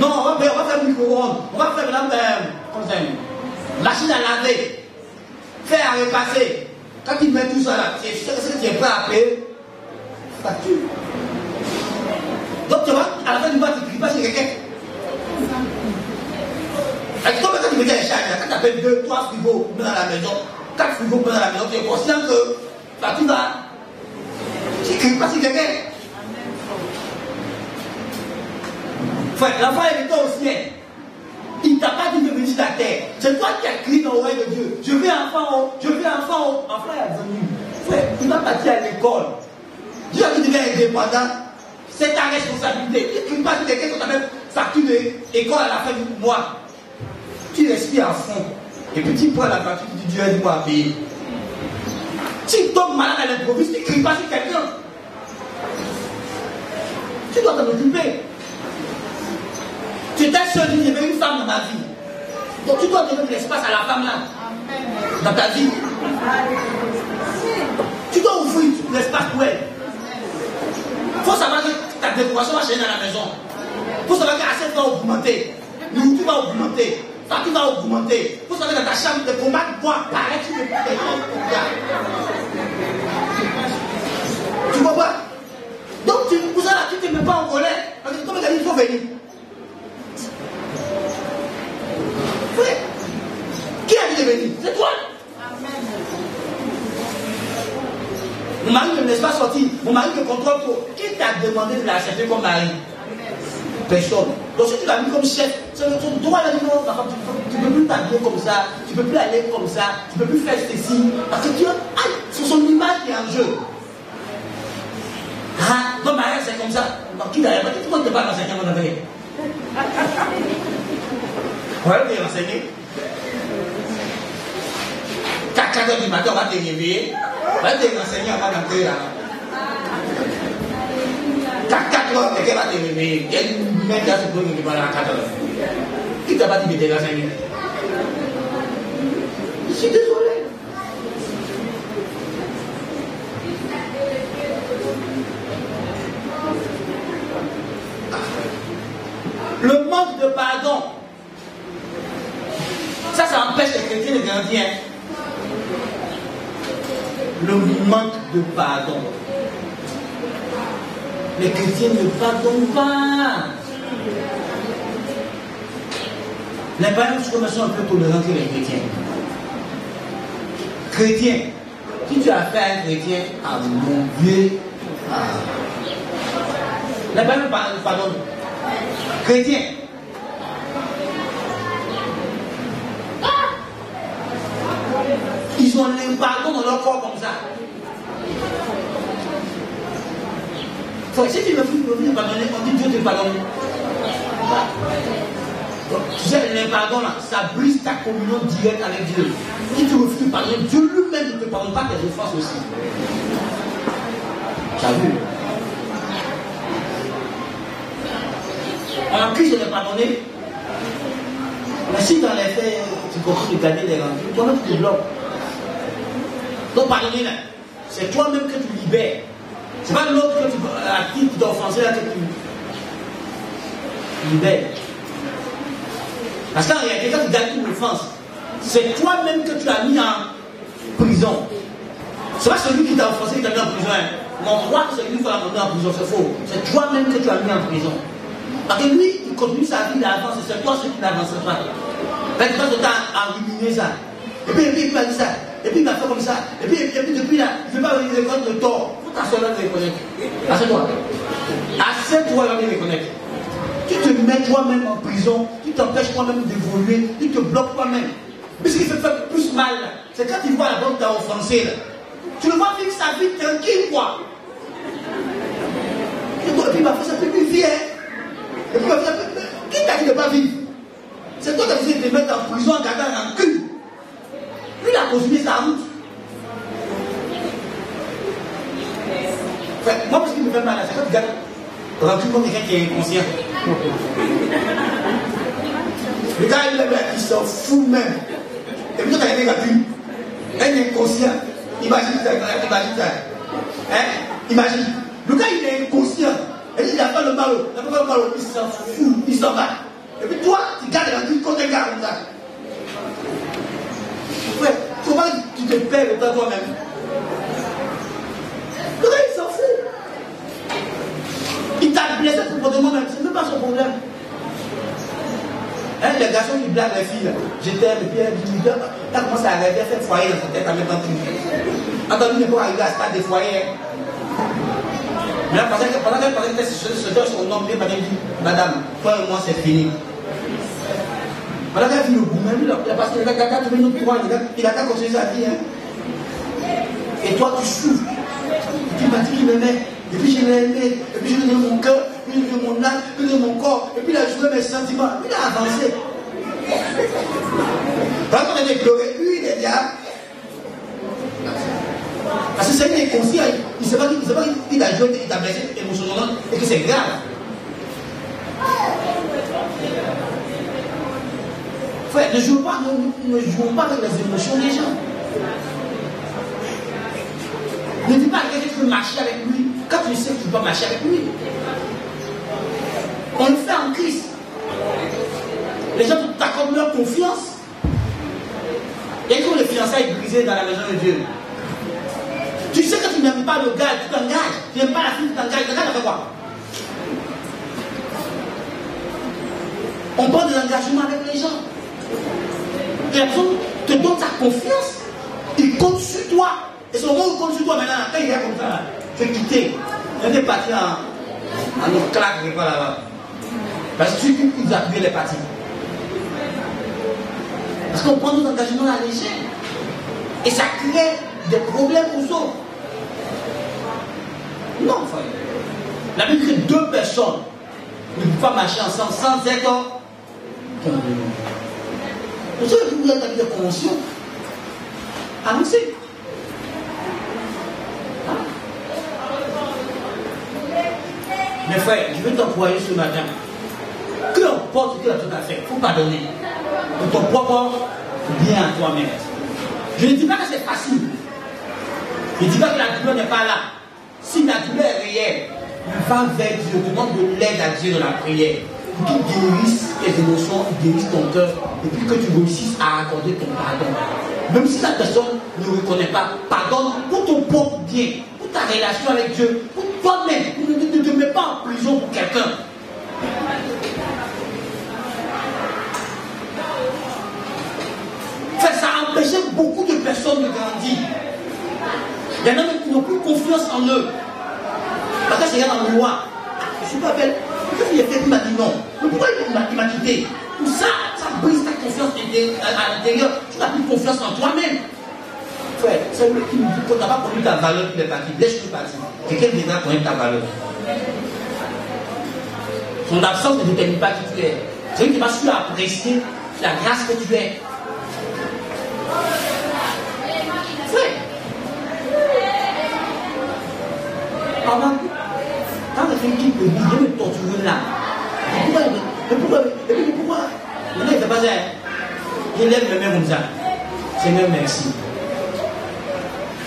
Non, on va faire micro-ondes, on va faire machine à laver, faire à repasser. Quand tu mets tout ça là, c'est sûr que tu es prêt à payer facture. Donc tu vois, à la fin du mois, tu ne cries pas chez quelqu'un. Et comme quand tu mets les charges, quand tu appelles 2, 3 frigos dans la maison, 4 frigos dans la maison, tu es conscient que tu vas. Tu ne cries pas chez quelqu'un. Frère, l'enfant est toi au ciel. Il ne t'a pas dit de venir sur la terre. C'est toi qui as crié dans l'oreille de Dieu. Je veux enfant, je veux enfant. Enfant est venu. Frère, il va partir à l'école. Dieu a dit de devenir indépendant. C'est ta responsabilité. Tu ne cries pas sur quelqu'un qui a même facture d'école à la fin du mois. Tu respires à fond. Et puis tu prends la facture du Dieu et dis-moi à payer. Si tu tombes malade à l'improviste, tu ne cries pas sur quelqu'un. Tu dois t'en occuper. Tu étais seul, il y avait une femme dans ma vie. Donc tu dois donner de l'espace à la femme là. Dans ta vie. Tu dois ouvrir l'espace pour elle. Il faut savoir que ta décoration va changer dans la maison. Il faut savoir que l'assiette va augmenter. Nourriture va augmenter. Facture va augmenter. Il faut savoir que dans ta chambre, les combats de bois apparaissent sur le Tu comprends? Donc pour ça là, tu ne te mets pas en colère. Parce que comme il a dit, il faut venir. Oui. Qui a dit de venir? C'est toi. Mon mari ne me laisse pas sortir. Mon mari me contrôle trop. Qui t'a demandé de l'accepter comme mari? Personne. Donc si tu l'as mis comme chef, c'est ton droit de dire non, tu ne peux plus t'habiller comme ça, tu ne peux plus aller comme ça, tu ne peux plus faire ceci. Parce que tu as. C'est son image qui est en jeu. Ah, ton mariage c'est comme ça. Donc qui d'ailleurs, tout le monde ne peut pas renseigner mon avenir. Ouais, tu es renseigné. 4 heures du matin, on va te réveiller. On va te renseigner avant d'entrer là. 4 heures, quelqu'un va te réveiller. Il y a une mec qui a ce problème qui va à 4 heures. Qui t'a pas dit de te renseigner? Je suis désolé. Le manque de pardon. Ça empêche les chrétiens de grandir. Le manque de pardon. Les chrétiens ne pardonnent pas. Les païens sont un peu tolérants que les chrétiens. Chrétien, si tu as fait un chrétien, ah mon Dieu, les païens ne pardonnent. Chrétien. Ils ont l'impardon dans leur corps comme ça. Si tu me fais pardonner, on dit Dieu te pardonne. Donc, tu sais, l'impardon là, ça brise ta communion directe avec Dieu. Si tu refuses de pardonner, Dieu lui-même ne te pardonne pas tes offenses aussi. Tu as vu? En Christ, je l'ai pardonné. Mais si dans les faits, tu continues de garder les rancunes, toi-même tu te bloques. Donc pardonner là, c'est toi-même que tu libères. C'est pas l'autre à qui tu t'as offensé là que tu libères. Parce qu'en réalité, quand tu gardes une offense, c'est toi-même que tu as mis en prison. C'est pas celui qui t'a offensé qui t'a mis en prison. Hein. On croit que c'est lui qui t'a mis en prison, c'est faux. C'est toi-même que tu as mis en prison. Parce que lui, il continue sa vie, il avance, c'est toi celui qui n'avance pas. Parce que tu as à ruminer ça. Et puis il m'a dit ça. Et puis il m'a fait comme ça. Et puis depuis là, il ne veut pas venir reconnaître le tort. Faut t'asseoir là de reconnaître. Assieds-toi. Assieds-toi là de reconnaître. Tu te mets toi-même en prison, tu t'empêches toi-même d'évoluer, tu te bloques toi-même. Mais ce qui te fait plus mal, c'est quand tu vois la bonne t'a offensé là. Tu le vois vivre sa vie tranquille quoi. puis ma fille, ça peut plus vivre. Et puis ma fille, qui t'a dit de ne pas vivre? C'est toi qui as décidé de te mettre en prison en gardant un cul. Lui, il a continué sa route. Enfin, moi, parce qu'il me fait mal, c'est quand tu gardes rancune comme quelqu'un qui est inconscient. Le gars, il s'en fout même. Et puis, quand il a vu, un inconscient, imagine ça. Hein? Imagine. Le gars, il est inconscient. Et il a fait le mal. Il s'en fout. Il s'en va. Et puis toi, tu gardes la vie contre un gars comme ça. Ouais, comment tu te perds le temps toi-même? Le gars, il s'en fout. Il t'a blessé pour de moi-même. C'est même pas son problème. Hein, les garçons qui blaguent les filles, je t'aime, et puis elle commence à rêver, elle fait foyer dans sa tête en même temps que attends, il n'est pas arrivé à ce stade des foyers. Mais là, pendant qu'elle était sur son nom, elle dit, madame, toi et moi, c'est fini. Pendant qu'elle vit le bout, même, parce qu'il a trouvé notre droit, il a qu'à continuer sa vie. Hein. Et toi, tu souffres. Tu m'as dit qu'il m'aimait. Et puis je l'ai aimé, et puis je lui ai donné mon cœur, puis je lui ai donné mon âme, puis je lui ai donné mon corps, et puis il a joué mes sentiments, il a avancé. Quand on a pleuré, lui il est diable. Parce que c'est un inconscient, il ne sait pas qu'il a joué, il a blessé émotionnellement, et que c'est grave. Frère, ne jouons pas avec les émotions des gens. Ne dis pas à quelqu'un que tu peux marcher avec lui quand tu sais que tu ne peux pas marcher avec lui. On le fait en Christ. Les gens t'accordent leur confiance. Et quand les fiançailles brisées dans la maison de Dieu, tu sais que tu n'aimes pas le gars, tu t'engages. Tu n'aimes pas la fille, tu t'engages. Le gars, tu fais quoi? On prend des engagements avec les gens. Et la personne te donne sa confiance. Il compte sur toi. Et son moment où il compte sur toi maintenant, quand il est comme ça, tu es quitté. Il est parti en une claque quelque part là-bas. Parce que celui qui nous a tué les partis. Parce qu'on prend nos engagements à la légère. Et ça crée des problèmes aux autres. Non, frère. La Bible dit que deux personnes ne peuvent pas marcher ensemble sans être convenus. Pour ça que vous êtes avec des conventions, avancez. Mes frères, je vais t'envoyer ce matin. Que importe ce que la personne a fait, il faut pardonner. Pour ton propre bien à toi-même. Je ne dis pas que c'est facile. Je ne dis pas que la douleur n'est pas là. Si la douleur est réelle, va vers Dieu, demande de l'aide à Dieu dans la prière. Pour qu'il guérisse tes émotions, qu'il guérisse ton cœur, et puis que tu réussisses à accorder ton pardon. Même si la personne ne reconnaît pas, pardonne pour ton propre bien, pour ta relation avec Dieu, pour toi-même. Ne te mets pas en prison pour quelqu'un. Ça a empêché beaucoup de personnes de grandir. Il y en a même qui n'ont plus confiance en eux. Parce que c'est dans le roi. Je ne suis pas belle. Qu'est-ce qu'il a fait? Il m'a dit non. Mais pourquoi il m'a quitté? Tout ça, ça brise ta confiance à l'intérieur. Tu n'as plus confiance en toi-même. Frère, c'est lui qui nous dit qu'on n'a pas connu ta valeur, il est parti. Laisse-le partir. Quelqu'un viendra connaître ta valeur. Son absence ne détermine pas qui tu es. C'est lui qui va su apprécier la grâce que tu es. Frère, avant, quand quelqu'un qui peut dire, je me torturer là. Pourquoi maintenant il ne fait pas ça. Il lève mes mains comme ça. Seigneur, merci.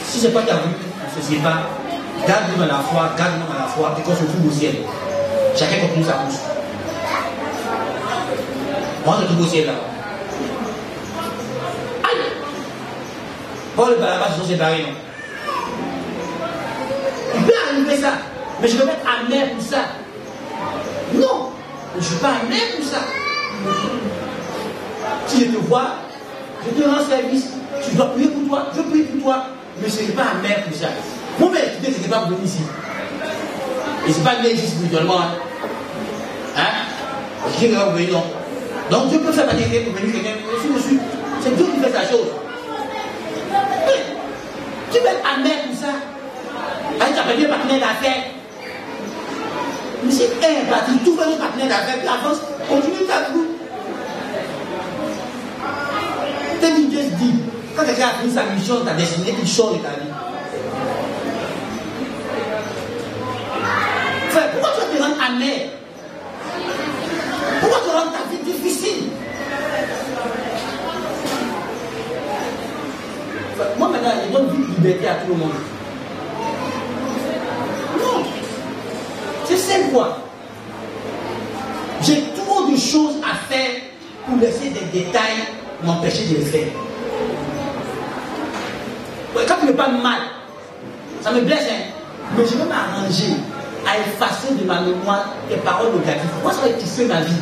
Si ce n'est pas ta vie, on ne se sépare. Garde-nous dans la foi, garde-nous dans la foi, et qu'on se trouve au ciel. Chacun continue sa bouche. On se trouve au ciel là. Aïe! Paul et Barnabas se sont séparés, non? Il peut arriver ça, mais je vais être amer pour ça. Non, je ne suis pas amer pour ça. Si je te vois, je te rends service, tu dois prier pour toi, je prie pour toi, mais je ne suis pas amer pour ça. Moi-même, tu n'es pas venu ici. Et ce n'est pas venu ici spirituellement. Hein? Qui est revenu, non? Donc Dieu peut faire partie quelqu'un pour venir quelqu'un. C'est Dieu qui fait sa chose. Mais, tu veux être amer pour ça. Allez, tu as perdu un partenaire d'affaires. Mais si un parti, tout fait notre partenaire d'affaires, puis avance, continue ta vie. David juste dit, quand quelqu'un a pris sa mission, ta destinée, il sort de ta vie. Frère, pourquoi tu te rends amer? Pourquoi tu rends ta vie difficile? Moi maintenant, je donne vie de liberté à tout le monde. Non. C'est simple quoi. J'ai trop de choses à faire pour laisser des détails m'empêcher de le faire. Ouais, quand tu me parles mal, ça me blesse, hein? Mais je vais m'arranger à effacer de ma mémoire des paroles négatives. Moi, ça va étouffer ma vie.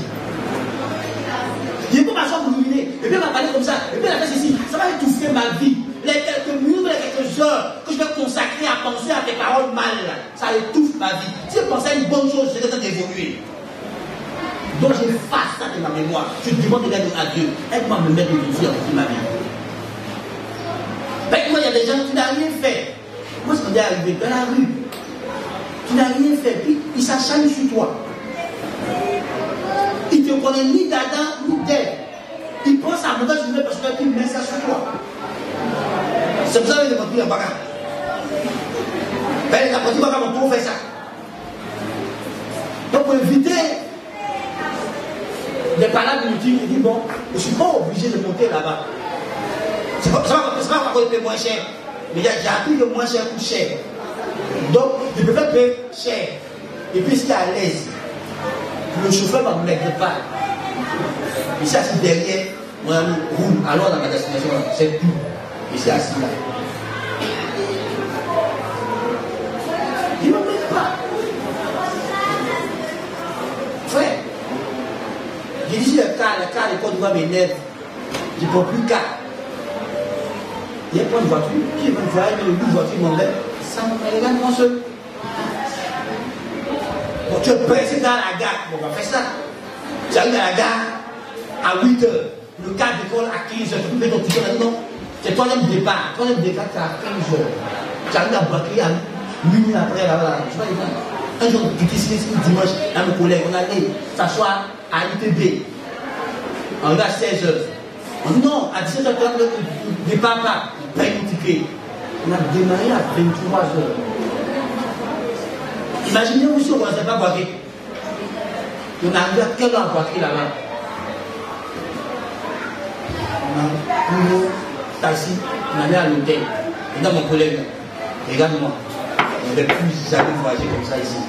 Je ne peux pas m'asseoir pour ruiner. Et puis, elle va parler comme ça. Et puis, elle va faire ceci. Ça va étouffer ma vie. Les quelques minutes, les quelques heures que je vais consacrer à penser à tes paroles mal, ça étouffe ma vie. Si je pensais à une bonne chose, je vais d'évoluer. Donc, j'efface ça de ma mémoire. Je demande de l'aide à Dieu. Aide-moi à me mettre de Dieu dans ma vie. Ben, moi, il y a des gens qui n'ont rien fait. Moi, ce qu'on est arrivé dans la rue, tu n'as rien fait, puis il s'acharne sur toi. Il ne te connaît ni d'Adam ni d'Ève. Il prend sa montagne sur une personne et il met ça sur toi. C'est pour ça que je ne pas bagarre. Ben, les apprentis bagarre vont trop faire ça. Donc, pour éviter les palabres inutiles, il dit bon, je ne suis pas obligé de monter là-bas. C'est pas qu'on paye moins cher. Mais j'ai appris que moins cher coûte cher. Donc, je peux faire payer cher. Et puis, c'est à l'aise. Le chauffeur ne m'aide pas. Il s'est assis derrière, moi, je roule. Alors, dans ma destination, c'est tout. Il s'est assis là. Il ne m'aide pas. Frère, j'ai dit le cas de Côte d'Ivoire m'énerve. Je ne prends plus cas. Il y a pas une voiture, qui est une voiture, mais une voiture m'enlève. Ça me regarde moi seul. Bon, tu es pressé dans la gare, bon, on va faire ça. Tu arrives à la gare à 8h, le cadre d'école à 15h, tu peux mettre ton t-shirt, non, c'est toi-même départ, toi-même départ, c'est à 15h. Tu arrives à Boaké à minuit après, là, tu vois les gens. Un jour, tu t'es dimanche, un de mes collègues, on allait s'asseoir à l'ITB. On arrive à 16h. On dit non, à 17h30, le départ pas, il paye mon ticket. On a démarré à 23h. Imaginez-vous si on ne commençait pas à Boaké. On arrive à quelle heure à Boaké là-bas? On a pris le taxi, on allait à l'hôtel. Et dans mon collègue, regarde-moi, on n'avait plus jamais voyagé comme ça ici.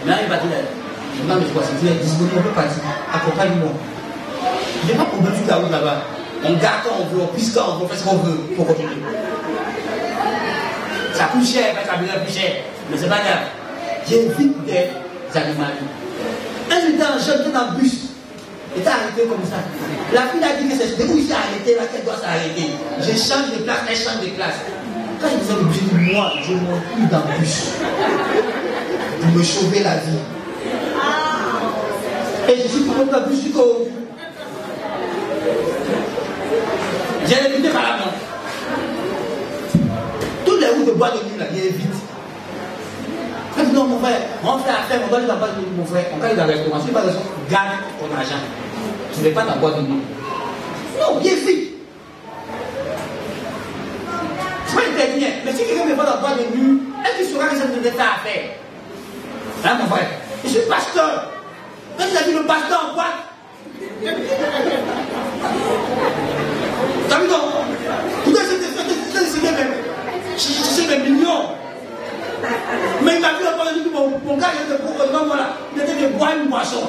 Mais il va dire, non mais quoi, si tu es disponible, on peut partir, accompagne-moi. Il n'y a pas de problème sur la route là-bas. On garde quand on veut, on pisse quand on veut, on fait ce qu'on veut pour continuer. Ça coûte cher, ça coûte plus cher, mais c'est pas grave. J'évite des animaux. Un jour, j'étais dans le bus, il était arrêté comme ça. La fille a dit que c'est où il s'est arrêté, là qu'elle doit s'arrêter. Je change de place, elle change de classe. Quand je disais le bus, je dis moi, je ne monte plus dans le bus. Pour me sauver la vie. Et je suis pour le bus jusqu'au bout. J'ai évité par la main. Toutes les routes de bois de nuit, là, il évite. Quand non, mon frère, on fait affaire, on doit aller dans boîte de nuit, mon frère. On va aller dans le restaurant. Si pas de restaurant, garde ton argent. Tu ne vais pas dans boîte de nuit. Non, il évite. C'est pas interdit. Mais si quelqu'un ne va dans boîte de nuit, est-ce qu'il saura que ça ne devait pas à faire? Hein, mon frère? Je suis pasteur. Quand il a dit le pasteur en boîte, t'as vu donc? Tout c'est même. C'est des millions. Mais il m'a vu encore dit que mon gars il était devant moi là. Il était de boire une boisson.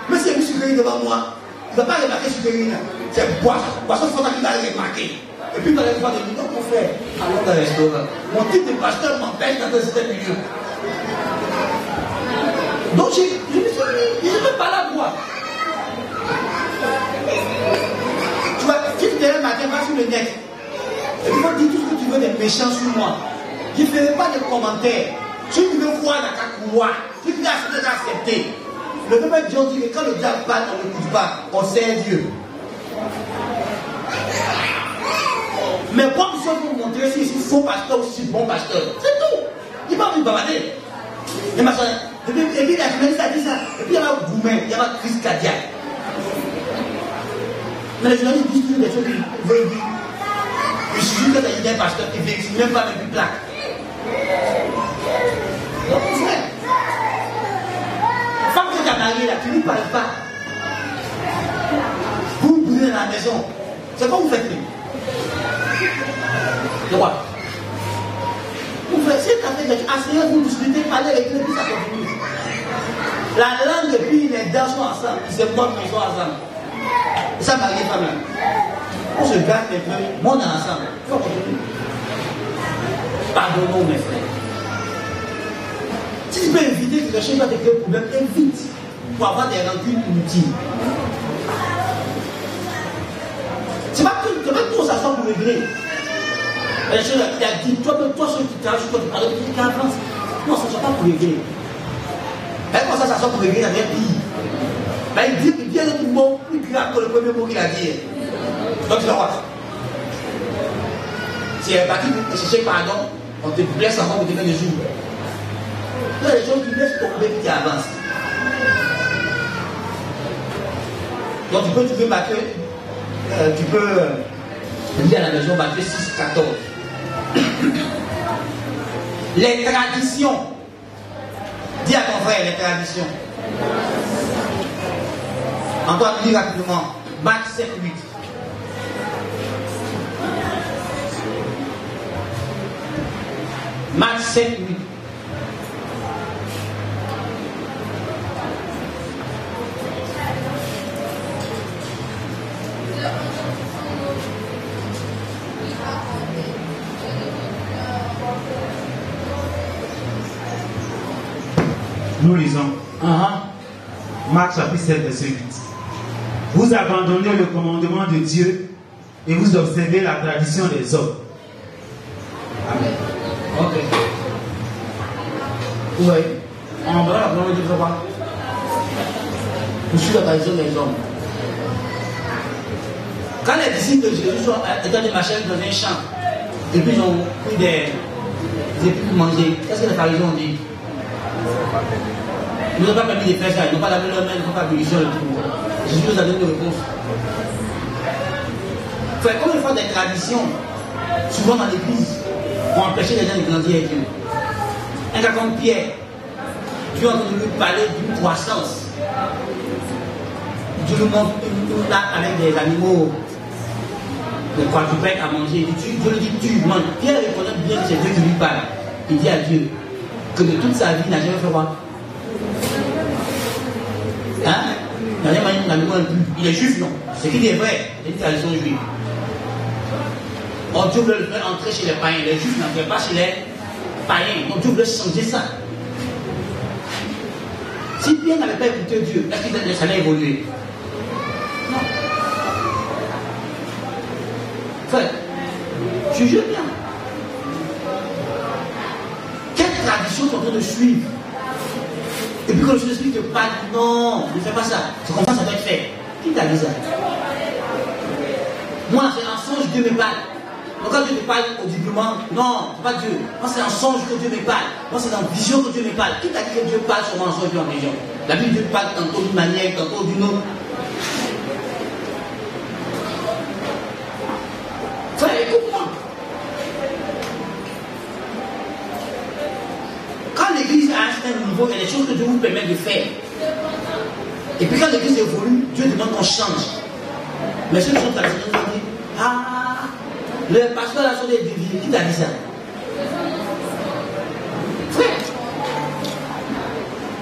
Mais c'est lui sucré devant moi. Il ne va pas remarquer sucré. C'est boisson. Boisson, il faut qu'il va remarquer. Et puis dans les fois de lui, donc mon frère, allons dans le restaurant. Mon type de pasteur m'empêche dans ce milieu. Donc je me suis dit, je ne veux pas la boire. Tu vois, si tu te matin, va sur le net. Et puis, dis tout ce que tu veux des méchants sur moi. Je ne ferai pas de commentaires. Si tu veux croire dans ta couloir, si tu veux accepter. Le peuple Dieu dit que quand le diable parle, on n'écoute pas. On sert Dieu. Mais comme ça, pour montrer si c'est faux pasteur ou si c'est bon pasteur. C'est tout. Il ne va pas me bavarder. Et ma soeur, et puis puis la journaliste a dit ça. Et puis il y a un gourmet, il y a une crise cardiaque. Mais les journalistes disent toujours des choses qu'ils veulent dire. Il suffit que tu as un pasteur qui vérifie même pas avec une plaque. Donc, frère, femme que tu as mariée là, tu ne lui parles pas. Vous vous bougez dans la maison. C'est quoi vous faites? C'est quoi? Vous faites, si tu as fait des asseyez, vous discutez, parlez avec eux, puis ça continue. La langue et puis les dents sont ensemble, ils se montrent qu'ils sont ensemble. Et ça marie les femmes là. On se garde un peu, on est ensemble. Il faut continuer. Pardonnons mes frères. Si tu peux éviter que quelqu'un va te créer un problème, évite pour avoir des rancunes inutiles. C'est pas tout ça pour régler. Les choses qu'il a dit, toi celui qui travaille, toi tu parles de qui avance. Non, ça ne sort pas pour régler. Mais quand ça sort pour régler, il y a des pays. Mais il dit un mot plus grave que le premier mot qu'il a dit. Donc tu vas voir. Si elle est partie pour chercher pardon, on te blesse encore pour te faire des jours. Il y a des gens qui laissent tomber et qui avancent. Donc tu peux Matthieu, tu peux lire à la maison Matthieu 6, 14. Les traditions. Dis à ton frère les traditions. Antoine, lis rapidement. Marc 7, 8. Marc 7, 8. Nous lisons. Marc chapitre 7, verset 8. Vous abandonnez le commandement de Dieu et vous observez la tradition des hommes. Amen. Ok. Oui. On va la parole de Dieu. Vous suivez la tradition des hommes. Quand les disciples de Jésus étaient des machins dans un champ, et puis ils ont pris des épis pour manger, qu'est-ce que les pharisiens ont dit? Ils n'ont pas permis de faire ça, ils n'ont pas lavé leurs mains, ils n'ont pas bu sur le tout. Jésus nous a donné une réponse. Frère, comme il faut des traditions, souvent dans l'église, pour empêcher les gens de grandir avec Dieu. Un gars comme Pierre, Dieu a entendu lui parler d'une croissance. Dieu lui montre une nappe avec des animaux, des quadrupèdes à manger. Dieu lui dit, tu manges. Pierre reconnaît bien que c'est Dieu qui lui parle. Il dit à Dieu que de toute sa vie, il n'a jamais fait quoi? Hein? Il n'a jamais mangé un animal impur. Il est juif, non? Ce qui est vrai, c'est une tradition juive. Or, Dieu veut le faire entrer chez les païens. Les juifs n'entraient pas chez les païens. Donc, Dieu veut changer ça. Si Pierre n'avait pas écouté Dieu, est-ce que ça allait évoluer? Non. Frère, jugez bien. Quelle tradition sont en train de suivre? Et puis quand le Saint-Esprit te parle, non, ne fais pas ça. C'est comme ça doit être fait. Qui t'a dit ça? Moi, c'est un songe, Dieu me parle. Donc quand Dieu me parle audiblement, non, c'est pas Dieu. Moi, c'est un songe que Dieu me parle. Moi, c'est dans vision que Dieu me parle. Qui t'a dit que Dieu parle seulement en songe et en vision? La Bible, Dieu parle tantôt d'une manière, tantôt d'une autre. Frère, écoute-moi. Quand l'église a un certain niveau, il y a des choses que Dieu vous permet de faire. Et puis quand l'église évolue, Dieu demande qu'on change. Mais ceux qui sont traditionnels vont dire, ah, le pasteur là sont des déviés. Qui t'a dit ça? Frère,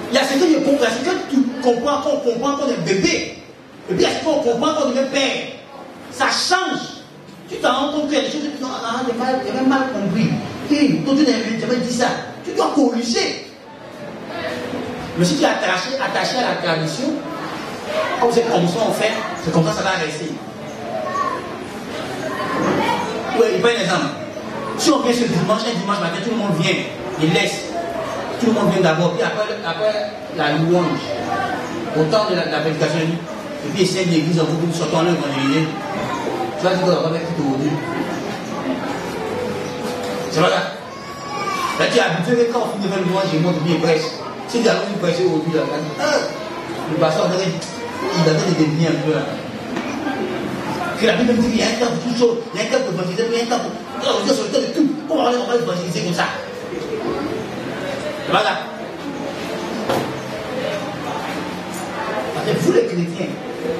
il y a ce que je comprends, il y a ce que tu comprends qu'on comprend qu'on est bébé. Et puis il y a ce qu'on comprend qu'on devient père. Ça change. Tu t'en rends compte qu'il y a des choses que tu dis, ah, j'avais mal compris. Et toi tu n'avais dit ça. Tu dois corriger. Mais si tu es attaché à la tradition, comme c'est comme ça on fait, c'est comme ça ça va rester. Oui, il prend un exemple. Si on vient ce dimanche, un dimanche matin, tout le monde vient, il laisse. Tout le monde vient d'abord, puis après la louange, au temps de la prédication, et puis essayer de l'église, on vous sortons en l'évangile. Tu vas dire qu'on va mettre tout au début. C'est vrai là. Là, tu es habitué que quand on finit de faire le louange, il monte bien presque. Si tu as envie de prêcher aujourd'hui, le pasteur, il avait des devenir un peu. Que la Bible dit qu'il y a un temps pour toutes choses, il y a un temps pour évangéliser, il y a un temps pour. On va sur le temps de tout. Comment on va évangéliser comme ça? Voilà. Parce que vous les chrétiens,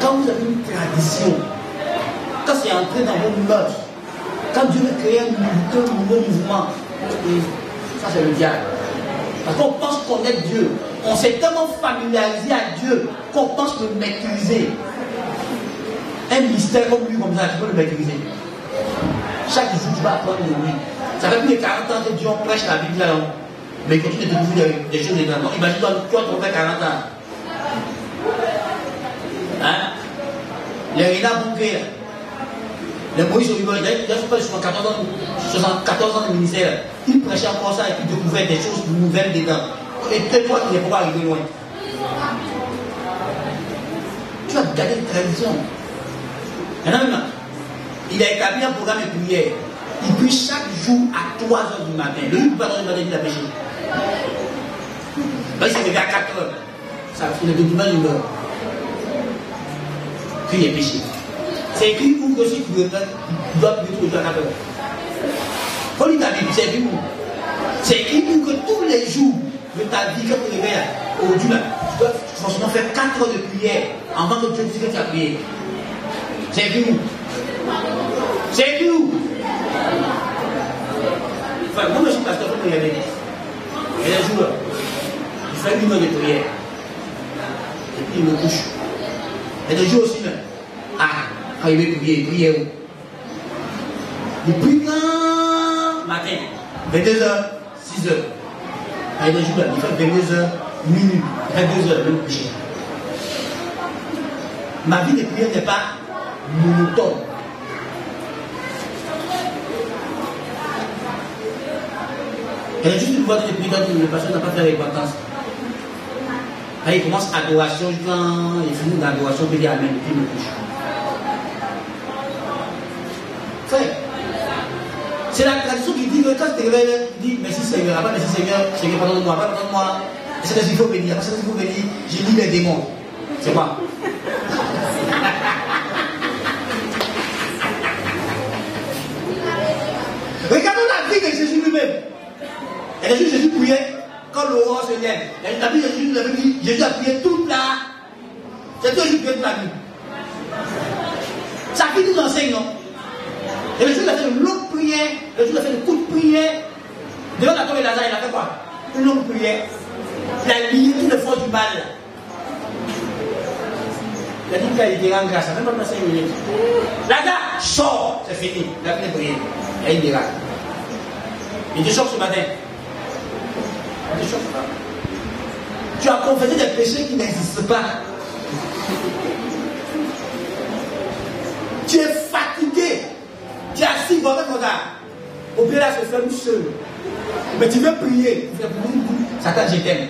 quand vous avez une tradition, quand c'est entré dans vos mœurs, quand Dieu veut créer un nouveau mouvement, ça c'est le diable. Parce qu'on pense connaître Dieu. On s'est tellement familiarisé à Dieu qu'on pense le maîtriser. Un mystère comme lui, comme ça, tu peux le maîtriser. Chaque jour, tu vas apprendre de lui. Ça fait plus de 40 ans que Dieu prêche la Bible là, mais il continue de découvrir des choses dedans. Imagine-toi, toi, tu as 40 ans. Hein? Les Rénats Bouquet, les Moïse Olivier, il a 74 ans de ministère. Il prêchait encore ça et puis découvrait des choses nouvelles dedans. Et toi, tu n'es pas arrivé loin. Tu as gardé une tradition. Maintenant, il a établi un programme de prière. Il prie chaque jour à 3 h du matin. Le jour où 3 h du matin, il a péché. Donc, il s'est levé à 4 h. Ça fait le document, il meurt. Puis il est péché. C'est écrit où que si tu veux faire, tu dois prier tout le temps à 4 h. Faut lire ta Bible, c'est écrit où? C'est écrit pour que tous les jours de ta vie, quand tu te réveilles aujourd'hui, tu dois forcément faire 4 h de prière avant que Dieu dise que tu as prié. C'est écrit où? C'est écrit où? Enfin, moi, je suis pasteur, il faut me y aller. Et un jour, je fais 1 heure de prière. Et puis il me couche. Et un jour aussi, quand il veut prier, il prie où? Il prie quand matin, 22 h, 6 h. Et un jour, il fait 22 h, minuit, 22 h, même coucher. Ma vie de prière n'est pas monotone. Il y a juste une fois de prière que le pasteur n'a pas fait repentance. Là, il commence adoration, quand il finit l'adoration, il dit Amen, et puis il me couche. Frère, c'est la tradition qui dit que quand tu te réveilles, tu dis merci Seigneur, après merci Seigneur, Seigneur, pardonne-moi, pardonne-moi. Et c'est ce qu'il faut bénir, après c'est ce qu'il faut bénir, j'ai dit les démons. C'est quoi? Regardons la vie de Jésus lui-même. Et les jours Jésus priait quand l'aurore se lève. Et la vie de Jésus l'avait dit, Jésus a prié toute la. C'est toi Jésus prié toute la vie. Ça qui nous enseigne, non? Et le jour il a fait une longue prière, le jour il a fait une courte prière. Devant la tombe de Lazare, il a fait quoi? Une longue prière. Il a lié toutes les forces du mal. Il a dit qu'il était en grâce, ça fait même pas 5 minutes. Lazare, sort, c'est fini. Il a fait une prière. Et il dira. Il te choque ce matin. Il te choque pas. Tu as confessé des péchés qui n'existent pas. Tu es fatigué. Tu es assis dans le regard. Au pied là, se ferme seul. Mais tu veux prier. Satan, je t'aime.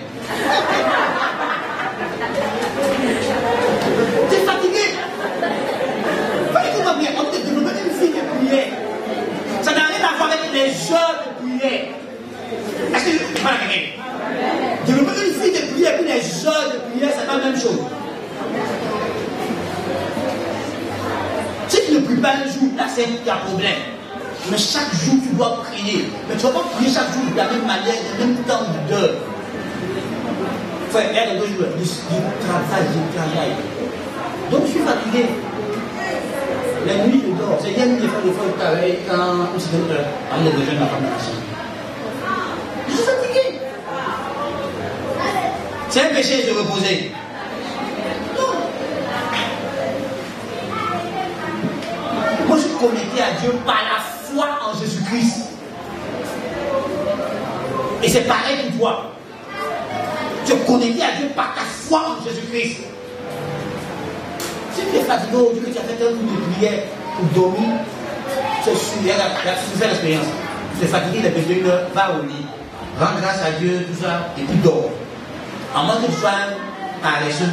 Tu es fatigué. Écoute-moi bien, on te développe une fille de prière. Ça n'a rien à voir avec les heures de prière. Est-ce que tu parles à quelqu'un? Développer une fille de prière et les heures de prière, c'est pas la même chose. Si tu ne pries pas un jour, là c'est un problème. Mais chaque jour tu dois prier. Mais tu ne vas pas prier chaque jour de la même manière, de même temps d'heure. Frère, il y a des jours, je travaille. Donc je suis fatigué. La nuit, je dors. C'est bien de faire des fois de travail quand on se donne à l'aide de jeunes enfants. Je suis fatigué. C'est un péché de se reposer. Non. Moi, je suis connecté à Dieu par la foi en Jésus-Christ. Et c'est pareil pour toi. Tu es connecté à Dieu par ta foi en Jésus-Christ. Si tu es fatigué aujourd'hui, que tu as fait un coup de prière pour dormir, c'est sûr, il y a fait l'expérience. Tu es fatigué, il a besoin d'une heure, va au lit, rends grâce à Dieu, tout ça, et puis dors. En moins que tu sois paresseux,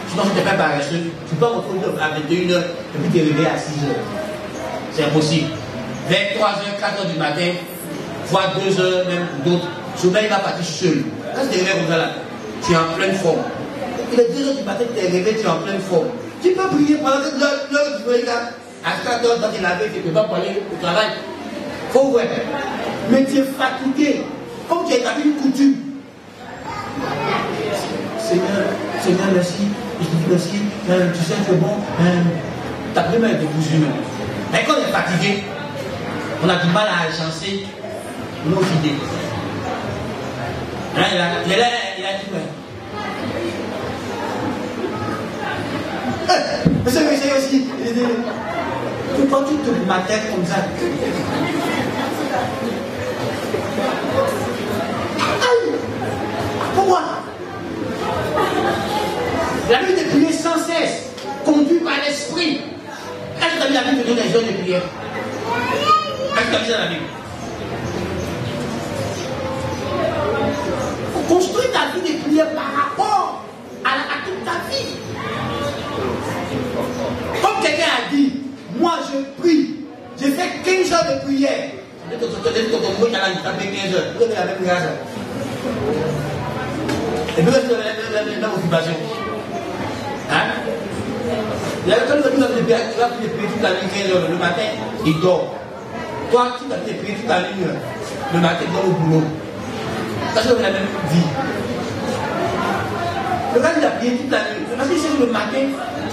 sinon si tu n'es pas paresseux, tu peux retrouver à 21h et puis te réveiller à 6h. C'est impossible. 23h, 4h du matin, voire 2h, même d'autres, le sommeil va partir seul. quand tu te réveilles comme ça là, tu es en pleine forme. Il est 2 heures du matin, tu t'es réveillé, tu es en pleine forme. Tu peux prier pendant que l'heure du regarde. À 4 heures, quand tu es lavé, tu ne peux pas parler au travail. Faut voir. Mais tu es fatigué. Comme tu as établi une coutume. Seigneur, merci. Je te dis merci. Tu sais que c'est bon. Ta première est de cousu. Mais quand on est fatigué, on a du mal à agencer nos idées. Là, il a dit ouais. Mais c'est aussi. Pourquoi tu te ma tête comme ça? Pourquoi? La Bible de prier sans cesse, conduit par l'esprit. Est-ce que tu as vu la Bible de donner des heures de prière? Est-ce que tu as vu ça dans la Bible? Construis ta vie de prière par rapport à toute ta vie. Comme quelqu'un a dit, moi je prie, j'ai fait 15 heures de prière. Et puis quand tu as la même occupation. Hein? Quand tu vas prier toute la nuit 15 heures le matin, il dort. Toi, tu vas prier toute la nuit le matin, tu dors au boulot. Parce que vous avez la même vie. Le gars, il a prié toute la nuit. Parce que c'est le matin,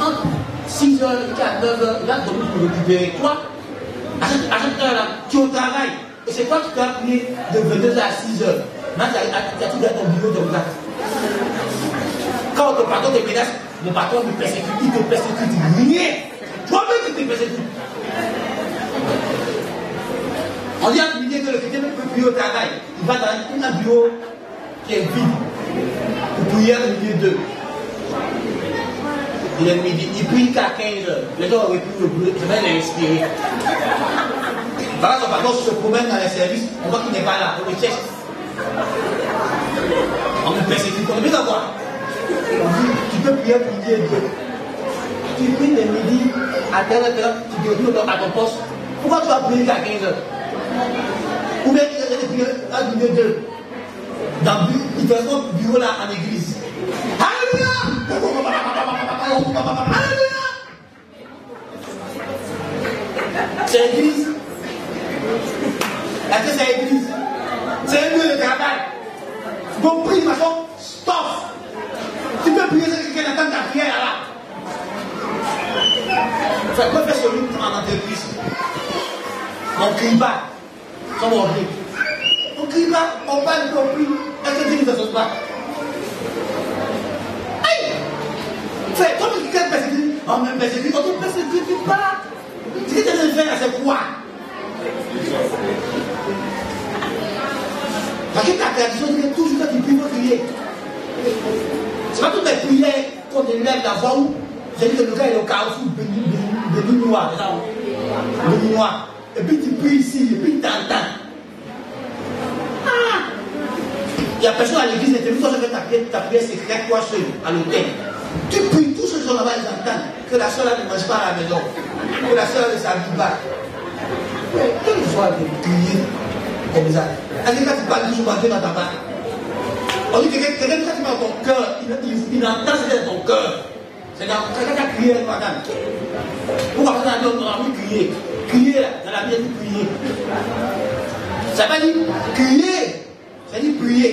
entre 6h et 9h, il va dormir pour récupérer. Toi, à cette heure-là, tu es au travail. Et c'est toi qui dois prier de 22h à 6h. Maintenant, tu as tout dans ton bureau de place. Quand ton patron te menace, mon patron me persécute, il te persécute. Rien. Toi-même, tu te persécutes. On dit à l'idée que le chrétien peut prier au travail. Il va dans un bureau qui est vide pour prier au milieu d'eux. Il est midi, il prie qu'à 15h. Les gens auraient pu le brûler, je vais l'inspirer. Par exemple, son patron se promène dans les services, on voit qu'il n'est pas là, on le teste. On me persécute, on est bien d'accord. On dit, tu peux prier pour Dieu. Tu pries le midi à telle heure, tu te retrouves à ton poste. Pourquoi tu vas prier qu'à 15h? Ou bien tu vas prier à milieu d'eux. Dans il fait son bureau là en église. Alléluia! Alléluia! C'est l'église. Est-ce que c'est l'église? C'est un lieu de travail. Donc prie, machin, stop. Tu peux prier que quelqu'un attend ta prière là. Enfin, quoi faire celui en entreprise? On ne crie pas. On ne crie pas, on parle compris. Est-ce que Dieu ne se pas? Aïe! Fait, comme quelqu'un persécute, on me persécute, on ne persécute pas. Ce que tu as de faire, c'est quoi? Parce que ta tradition dit que toujours quand tu pries, il faut crier. C'est pas toutes les prières qu'on élève la voix où j'ai dit que le gars est au carrefour de noir, c'est ça? Le noir. Et puis tu pries ici, et puis tu entends. Ah! Il n'y a personne à l'église, et toi, je fais ta prière secrète, toi seul, à l'hôtel. Tu pries, tous ceux qui sont là-bas, ils entendent que la soeur ne mange pas à la maison, que la soeur ne s'habille pas. Mais quelle joie de prier comme ça. Est-ce que quand tu parles toujours Dieu dans ta part? On dit que quelqu'un qui met dans ton cœur, il entend ce qui est dans ton cœur. C'est dans quelqu'un qui a crié, madame. Pourquoi on a envie de crier? Crier dans la vie, c'est prier. Ça veut dire crier, ça veut dire prier.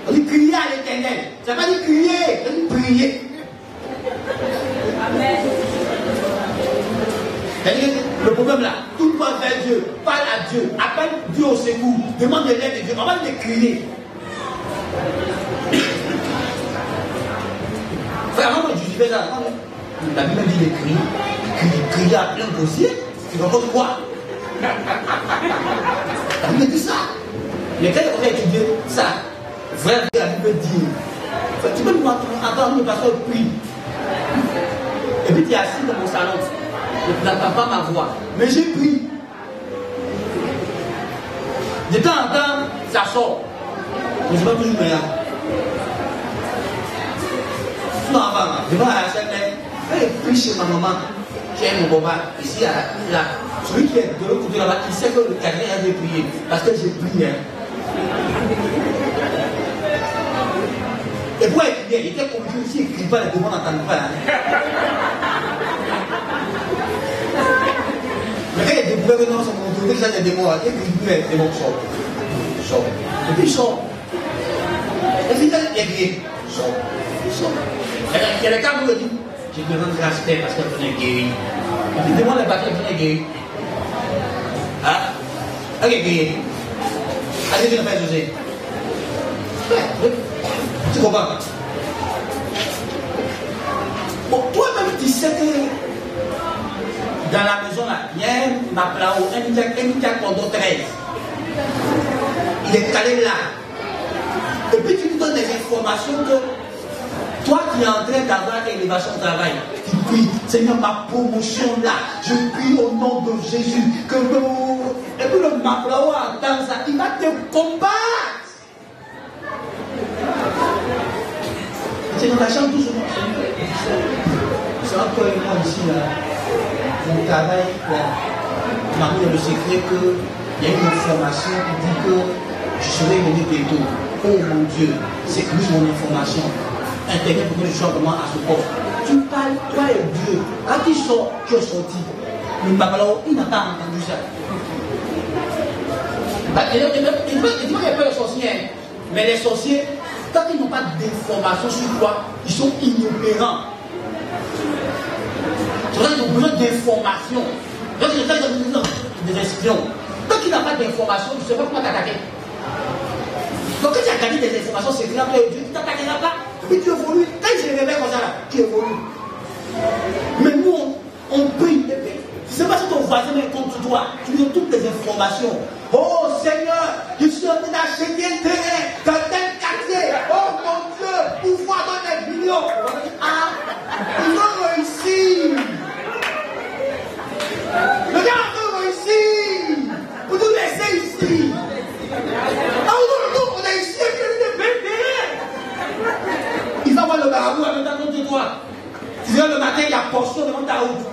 On dit crier à l'éternel. Ça veut dire crier, ça veut dire prier. Amen. C'est-à-dire le problème là, tout le monde vers Dieu, parle à Dieu, appelle Dieu au secours, demande de l'aide de Dieu, on va le crier. Frère, moi je fais ça. La Bible dit de crier à plein dossier. Tu vas encore quoi? La Bible dit ça. Mais quand on va étudier ça, vraiment la Bible dit, tu peux entendre le pasteur prie. Et puis tu es assis dans mon salon. Tu n'entends pas ma voix. Mais j'ai pris. De temps en temps, ça sort. Mais je ne vais pas toujours meilleur. Souvent avant, je vais à la scène, elle prie chez ma maman, qui est mon papa, ici, là. Celui qui est de l'autre côté là-bas, il sait que le gardien a prié. Parce que j'ai prié. Moi, il était convaincu aussi, il n'écrit pas les demandes n'entendent pas. Mais quand il a découvert que non, c'est mon autorité, ça, il y a des mots, il écrit plus les démons qui sortent. Et puis il sort. Et puis il a crié. Il sort. Il y a les cas où il dit, je te rends grâce Père parce qu'elle venait guérir. Et puis demande les bâtons, elle venait guérir. Hein? Elle est guérie. Allez, tu le fais, José. Oui. Tu comprends? Bon, toi-même, tu sais que dans la maison, là, il y a un Maplao, un Nidia 13. Il est allé là. Et puis tu lui donnes des informations que toi qui es en train d'avoir élévation au travail, tu pries, Seigneur, ma promotion là, je prie au nom de Jésus. Que... Et puis le Maplao entend ça, il va te combattre. C'est dans la chambre doucement. C'est encore toi et moi ici, là. Mon travail, là, m'a mis le secret qu'il y a une information qui dit que je serai venu bientôt. Oh mon Dieu, c'est plus mon information. Internet pour que je sois vraiment à ce poste. Tu parles, toi et Dieu. Quand tu sors, tu es sorti. Le Mabalao, il n'a pas entendu ça. Il dit qu'il n'y a pas de sorciers. Mais les sorciers, quand ils n'ont pas d'informations sur toi, ils sont inopérants. C'est vrai qu'ils ont besoin d'informations. Donc ils ont des espions. Quand tu n'as pas d'informations, tu ne sais pas comment t'attaquer. Donc quand tu as gagné des informations, c'est clair que Dieu ne t'attaquera pas. Et tu évolues. Quand il se réveille comme ça, là, tu évolues. Mais nous, on prie. Tu ne sais pas si ton voisin est contre toi. Tu lui donnes toutes les informations. Oh Seigneur, je suis en train d'acheter un terrain dans tel quartier. Oh mon Dieu, pouvoir dans des millions. Ah, ils vont réussir. Le gars va réussir. Pour nous laisser ici. Ah non, on a ici un terrain. Il va voir le marabout avec ta compte de toi. Tu viens le matin, il y a portion devant ta route.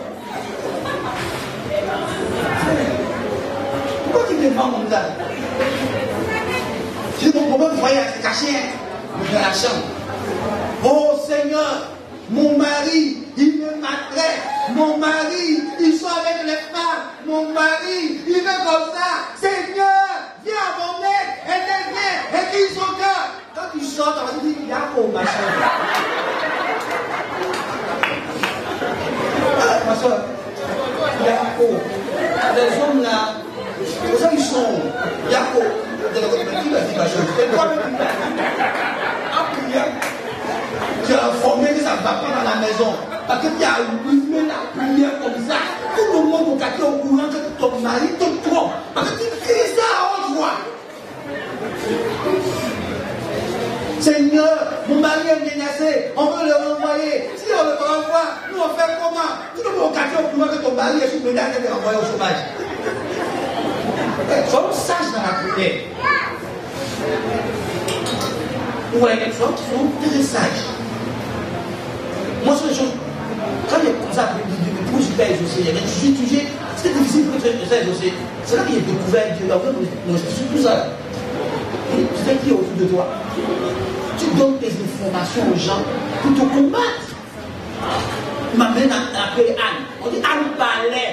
Pourquoi tu te vends comme ça? Si mon problème, vous voyez, c'est caché dans la chambre. Oh Seigneur, mon mari, il me maltraite. Mon mari, il sort avec les femmes. Mon mari, il fait comme ça. Seigneur, viens à mon aide, aide-moi, aide son cœur. Quand tu sors, tu vas dire, il y a quoi ma chambre? Ma soeur, il y a quoi? Les hommes là, les gens ils sont, il y a quoi? Tu as informé que ça ne va pas dans la maison. Parce que tu as allumé la prière comme ça. Tout le monde au quartier au courant que ton mari te trompe. Parce que tu cries ça à haute voix. Seigneur, mon mari est menacé, on veut le renvoyer. Si on le renvoie, nous on fait comment? Tout le monde au quartier au courant que ton mari est sous menace d'être renvoyé au chômage. Sois sage dans la prière. Ouais, sois très sage. Moi, c'est une chose. Quand il y a comme ça, pour je suis exaucé, il y a des sujets, c'était difficile pour que je sois exaucé. C'est là qu'il y a découvert Dieu, là, c'est tout ça. Tu sais qui est autour de toi. Tu donnes tes informations aux gens pour te combattre. Il m'amène à appeler Anne. On dit Anne parlait.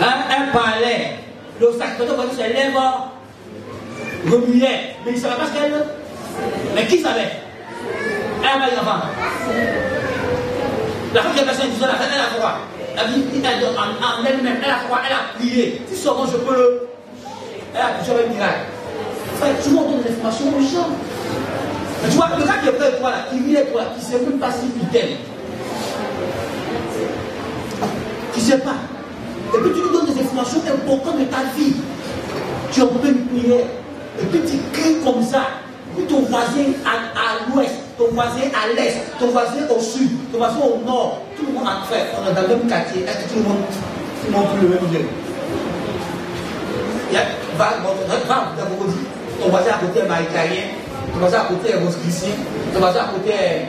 Hein? Elle parlait. Le sacrificateur va dire ses lèvres remuaient. Mais il ne savait pas ce qu'elle. Mais qui savait? Elle a pas d'enfant. La femme qui a passé un disant, elle a froid. Elle dit, en elle-même, elle a froid, elle a prié. Si seulement je peux le. Elle a touché avec un miracle. Frère, tu montres des informations aux gens. Mais tu vois, le gars qui est près de toi, là, qui vit avec toi, qui ne sait même pas si tu t'aimes. Tu ne sais pas. Et puis tu lui donnes des informations importantes de ta vie. Tu en peux une prière. Et puis tu cries comme ça. Puis ton voisin à l'ouest, ton voisin à l'est, ton voisin au sud, ton voisin au nord, tout le monde a fait. On est dans le même quartier. Est-ce que tout le monde prie le même Dieu? Va d'abord dire. Ton voisin à côté est maïcarien, ton voisin à côté est rosicrucien, ton voisin à côté est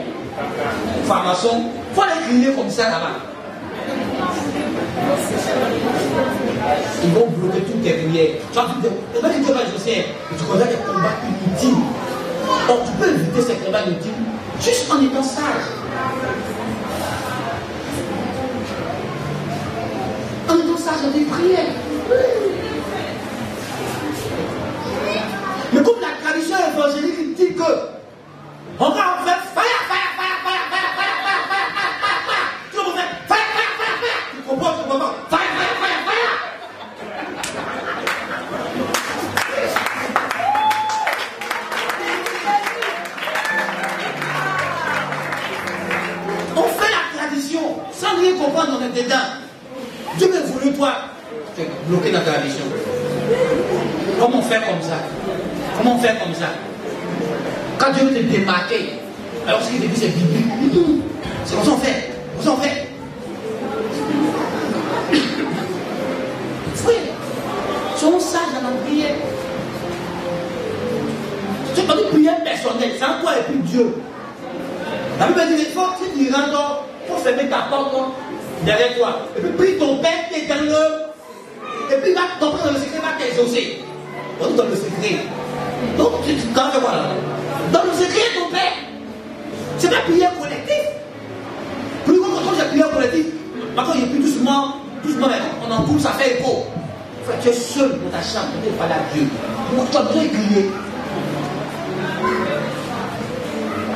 pharmacien. Il faut les crier comme ça là-bas. Ils vont bloquer toutes tes prières. Tu vas dire, tu connais des combats inutiles. Or, tu peux éviter ces combats inutiles Juste en étant sage. En étant sage dans tes prières. Mais comme la tradition évangélique dit que on va faire fire. Tu vas faire fire. Tu comprends ce moment? Fire. On fait la tradition sans rien comprendre, on est dedans. Dieu m'a voulu, toi, te bloquer dans la tradition. Comment faire comme ça? Comment faire comme ça? Quand Dieu veut te démarquer, alors ce qu'il te dit c'est biblique. C'est comme ça on fait. Comme ça on fait. Frère, soyons sages dans la prière. Tu n'as pas de prière personnelle, c'est en toi et puis Dieu. La Bible dit, il faut que tu rentres, il faut fermer ta porte derrière toi. Et puis prie ton Père qui est dans le. Et puis va tomber dans le secret, va t'exaucer. On est dans le secret. Donc tu quand fais quoi là? Dans le secret ton Père. C'est la prière collective. Plus quand j'ai prière collective, maintenant il est plus doucement, mais on en coupe, ça fait écho. Frère, tu es seul dans ta chambre, tu n'es pas là Dieu. Tu as besoin de crier.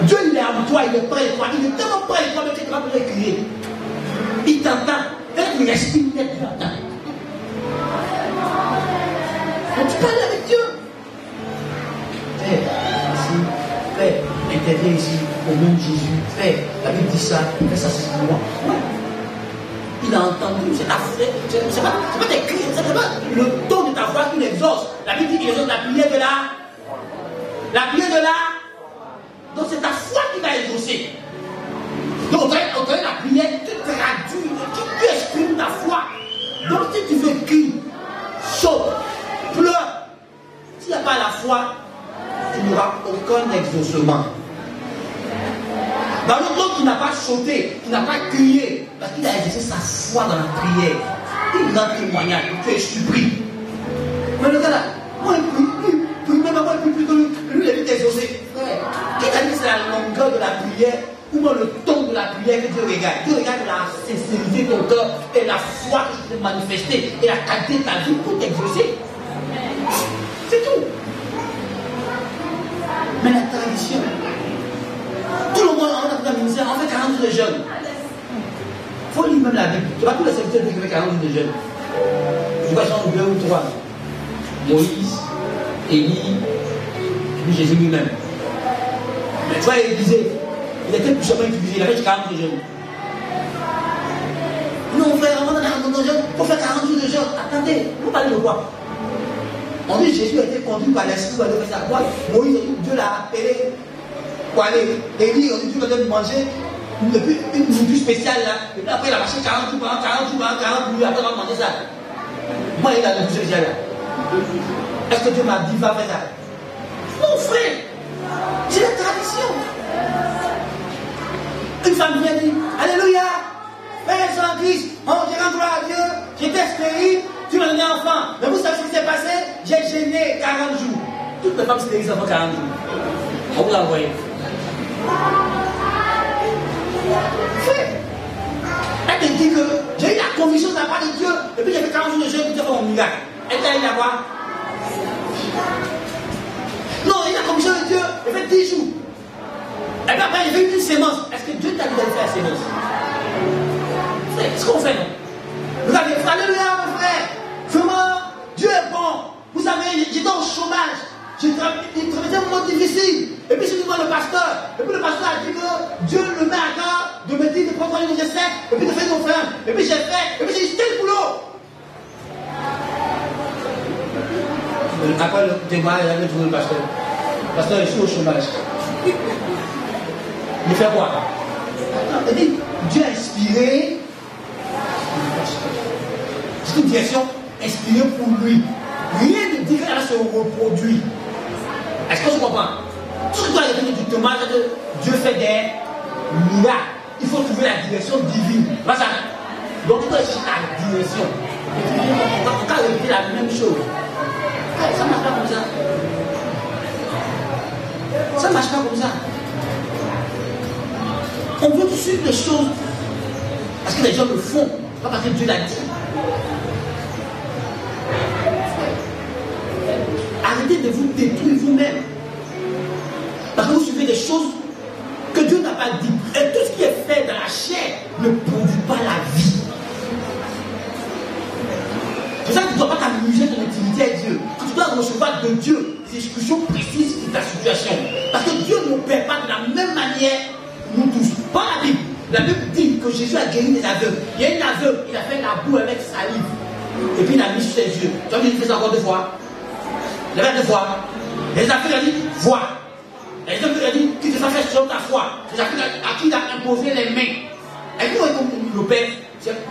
Dieu il est en toi, il est près de toi, il est tellement près de toi, mais tu n'as pas besoin de crier. Il t'entend. Quand il respire, il t'entend. Donc tu parles avec Dieu. Père, ici, Père, interviens ici, au nom de Jésus. Père, la Bible dit ça, fais ça, c'est pour moi. Il a entendu, c'est ta frère, c'est pas des cris, c'est pas le ton de ta voix qui l'exauce. La Bible dit qu'il exauce la prière de la prière de la. Donc c'est ta foi qui va exaucer. Donc au travers de la prière, tu traduis, tu exprimes ta foi. Donc si tu veux crier, saute, pleure, s'il n'y a pas la foi, tu n'auras aucun exaucement. Dans l'autre, tu n'as pas sauté, tu n'as pas crié, parce qu'il a exercé sa foi dans la prière. Il rend témoignage, tu es surpris. Mais le gars là, moi il prie, même moi il prie plutôt lui, il est vite exaucé. Qui t'a dit que c'est la longueur de la prière ou le ton de la prière que Dieu regarde? Dieu regarde la sincérité de ton cœur et la foi que tu peux manifester et la qualité de ta vie pour t'exaucer. C'est tout. Mais la tradition, tout le monde en dans le ministère, on fait 40 jours de jeûne. Il faut lire même la Bible. Tu vois, tous les serviteurs qui fait 40 jours de jeûne. Je vois genre 2 ou 3. Moïse, Élie, et puis Jésus lui-même. Mais tu vois, il disait, il était plus chemin qu'il disait, il avait 40 jours de jeûne. Non, frère, on a 40 jours de jeûne, il faut faire 40 jours de jeûne. Attendez, vous parlez de quoi? On dit que Jésus a été conduit par l'esprit pour aller faire sa croix. Moïse, Dieu l'a appelé pour aller. Élie, on dit que Dieu va manger une nourriture spéciale là. Et puis après, il a marché 40 jours, 40 jours, 40 jours, après, on va manger ça. Moi, il a une nourriture spéciale là. Est-ce que Dieu m'a dit, va faire ça? Mon frère, c'est la tradition. Une femme vient dire, Alléluia, Père Saint-Christ, oh, j'ai rendu gloire à Dieu, j'étais stérile, tu m'as donné un enfant. Mais vous savez ce qui s'est passé? J'ai gêné 40 jours. Toutes les femmes stérilisent avant 40 jours. On vous l'a envoyé. Elle te dit que j'ai eu la conviction de la part de Dieu, et puis j'ai fait 40 jours de jeûne pour te faire mon miracle. Elle t'a dit à quoi? Non, il a la conviction de Dieu, il fait 10 jours. Et puis après, il fait une sémence. Est-ce que Dieu t'a dit d'aller faire la sémence? C'est ce qu'on fait, non? Vous avez fait Alléluia, mon frère. Vraiment, Dieu est bon. Vous savez, j'étais au chômage. J'ai traversé un moment difficile. Et puis, je suis devant le pasteur. Et puis, le pasteur a dit que Dieu le met à cœur de me dire de prendre une recette. Et puis, de faire une offrande. Et puis, j'ai fait. Et puis, j'ai dit, quel boulot? Après le témoignage, il a trouvé le pasteur. Le pasteur, je suis au chômage. Il fait quoi? Il dit, Dieu a inspiré. C'est une direction inspirée pour lui. Rien ne dit qu'elle se reproduit. Est-ce que tu comprends? Tout ce que tu as dit du témoignage, Dieu fait des miracles. Il faut trouver la direction divine. Pas ça. Donc tu dois chercher la direction. On peut répéter la même chose. Ça ne marche pas comme ça. Ça ne marche pas comme ça. On veut suivre les choses parce que les gens le font, pas parce que Dieu l'a dit. Arrêtez de vous détruire vous-même. Parce que vous suivez des choses que Dieu n'a pas dit. Et tout ce qui est fait dans la chair ne produit pas la vie. C'est ça que tu ne dois pas t'amuser ton intimité avec Dieu. Que tu dois recevoir de Dieu des instructions précises pour ta situation. Parce que Dieu n'opère pas de la même manière nous tous. Pas la Bible. La Bible dit que Jésus a guéri des aveugles. Il y a une aveugle, il a fait la boue avec salive. Et puis il a mis sur ses yeux. Tu vois, il fait ça encore 2 fois. Il avait 2 fois. Les aveugles ont dit, vois. Les aveugles ont dit, tu te fais faire selon ta foi. Les aveugles à qui il a imposé les mains. Et puis il opère.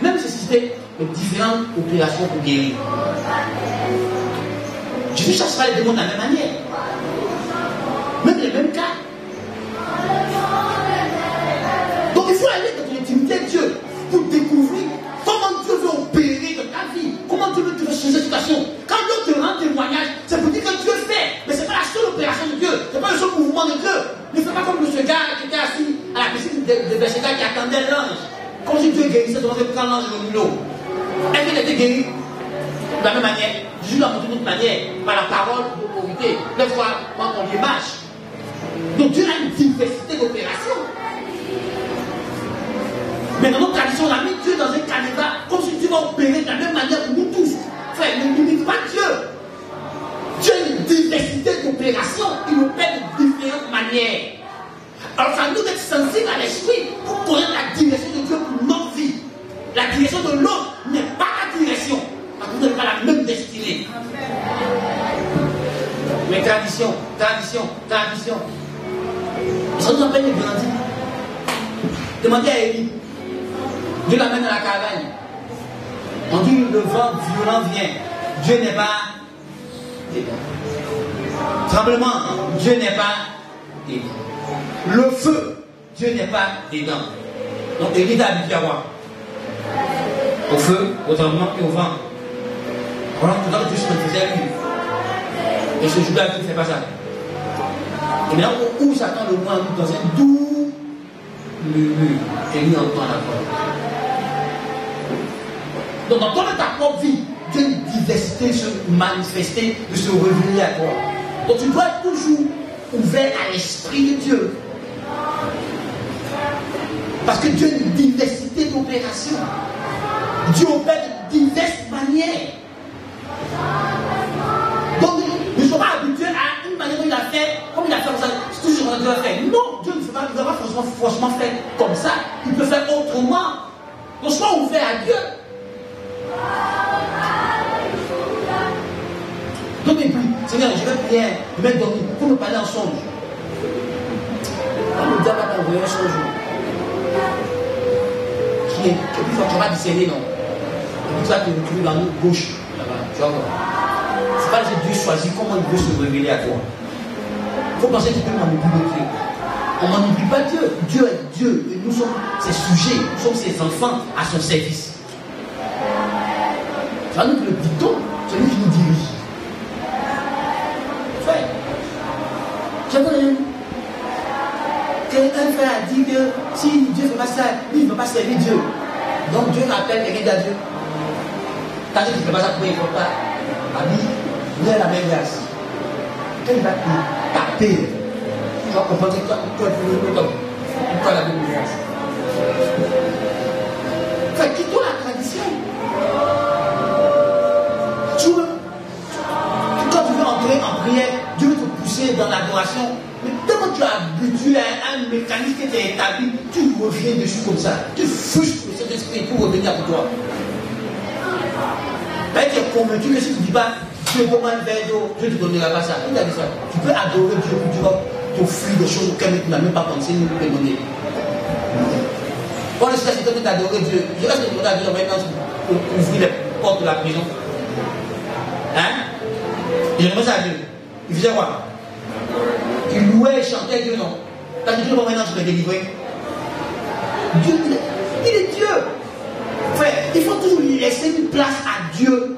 Même si c'était différentes opérations pour guérir. Jésus ne cherche pas les démons de la même manière. Même les mêmes cas. Donc il faut aller dans ton intimité de Dieu pour découvrir comment Dieu veut opérer dans ta vie. Comment Dieu veut te changer de situation. Quand l'autre te rend témoignage, c'est pour dire que Dieu fait. Mais ce n'est pas la seule opération de Dieu. Ce n'est pas le seul mouvement de Dieu. Ne fais pas comme ce gars qui était assis à la piscine de Bethesda qui attendait l'ange. Comme si Dieu guérissait, devant quand l'ange est venu l'eau. Est-ce qu'il était guéri de la même manière? Jésus l'a montré d'une autre manière, par la parole d'autorité. Des fois, quand on les marche. Donc Dieu a une diversité d'opérations. Mais dans notre tradition, on a mis Dieu dans un canevas, comme si Dieu va opérer de la même manière pour nous tous. Frère, ne limite pas Dieu. Dieu a une diversité d'opérations. Il opère de différentes manières. Alors, ça nous d'être sensibles à l'esprit pour connaître la direction de Dieu pour notre vie. La direction de l'autre n'est pas la direction. Parce que vous n'avez pas la même destinée. Mais tradition. Ça nous appelle les grandis. Demandez à Élie. Dieu l'amène dans la caravane. On dit le vent violent vient. Dieu n'est pas dedans. Tremblement, Dieu n'est pas dedans. Le feu, Dieu n'est pas dedans. Donc Élie est habitué à voir. Au feu, au tremblement et au vent. Voilà, tout le Dieu se faisait lui. Et ce jour-là, Dieu ne fait pas ça. Et maintenant, où Satan le voit dans un doux murmure, Élie entend la voix. Donc, dans ta propre vie, Dieu a une diversité de se manifester, de se révéler à toi. Donc, tu dois être toujours ouvert à l'esprit de Dieu. Parce que Dieu a une diversité d'opérations. Dieu opère de diverses manières. Donc, ne sois pas habitué à une manière dont il a fait, comme il a fait comme ça, c'est toujours comme Dieu a fait. Non, Dieu ne fait pas, il ne va pas forcément faire comme ça. Il peut faire autrement. Donc, sois ouvert à Dieu. Donc, et puis, Seigneur, je vais prier, je vais dormir pour me parler en songe. Quand le diable va t'envoyer un songe, et puis tu vas discerner, non? Et puis tu vas te retrouver dans l'autre gauche, là-bas, tu vas voir. C'est pas que Dieu choisit comment il veut se révéler à toi. Il faut penser que tu peux manipuler Dieu. On ne manipule pas Dieu. Dieu est Dieu. Et nous sommes ses sujets, nous sommes ses enfants à son service. C'est à nous que le bidon, c'est lui qui nous dirige. Frère, quelqu'un frère a dit que si Dieu ne fait pas ça, lui il ne veut pas servir Dieu. Donc Dieu appelle quelqu'un d'Adieu. Quand tu ne fais pas ça, il ne faut pas. Ami, il a la même grâce. Quand il va te taper, tu vas comprendre que toi, tu as la même grâce. Frère, quitte-toi la tradition. Quand tu veux entrer en prière, Dieu veut te pousser dans l'adoration. Mais tellement tu es habitué à un mécanisme qui est établi, tu reviens dessus comme ça. Tu frustres le Saint-Esprit pour revenir pour toi. Là, tu es convaincu que si tu ne dis pas Dieu demande vers Dieu, Dieu ne te donnera pas ça. Il a dit ça. Tu peux adorer Dieu, puis tu vas t'offrir des choses auxquelles tu n'as même pas pensé nous demander. Quand le Seigneur s'est donné d'adorer Dieu, je reste de demander à Dieu maintenant pour ouvrir les portes de la prison. Hein? Il a demandé à Dieu. Il faisait quoi? Il louait et chantait Dieu, non? Parce que Dieu maintenant je vais délivrer. Dieu, il est Dieu. Frère, il faut toujours laisser une place à Dieu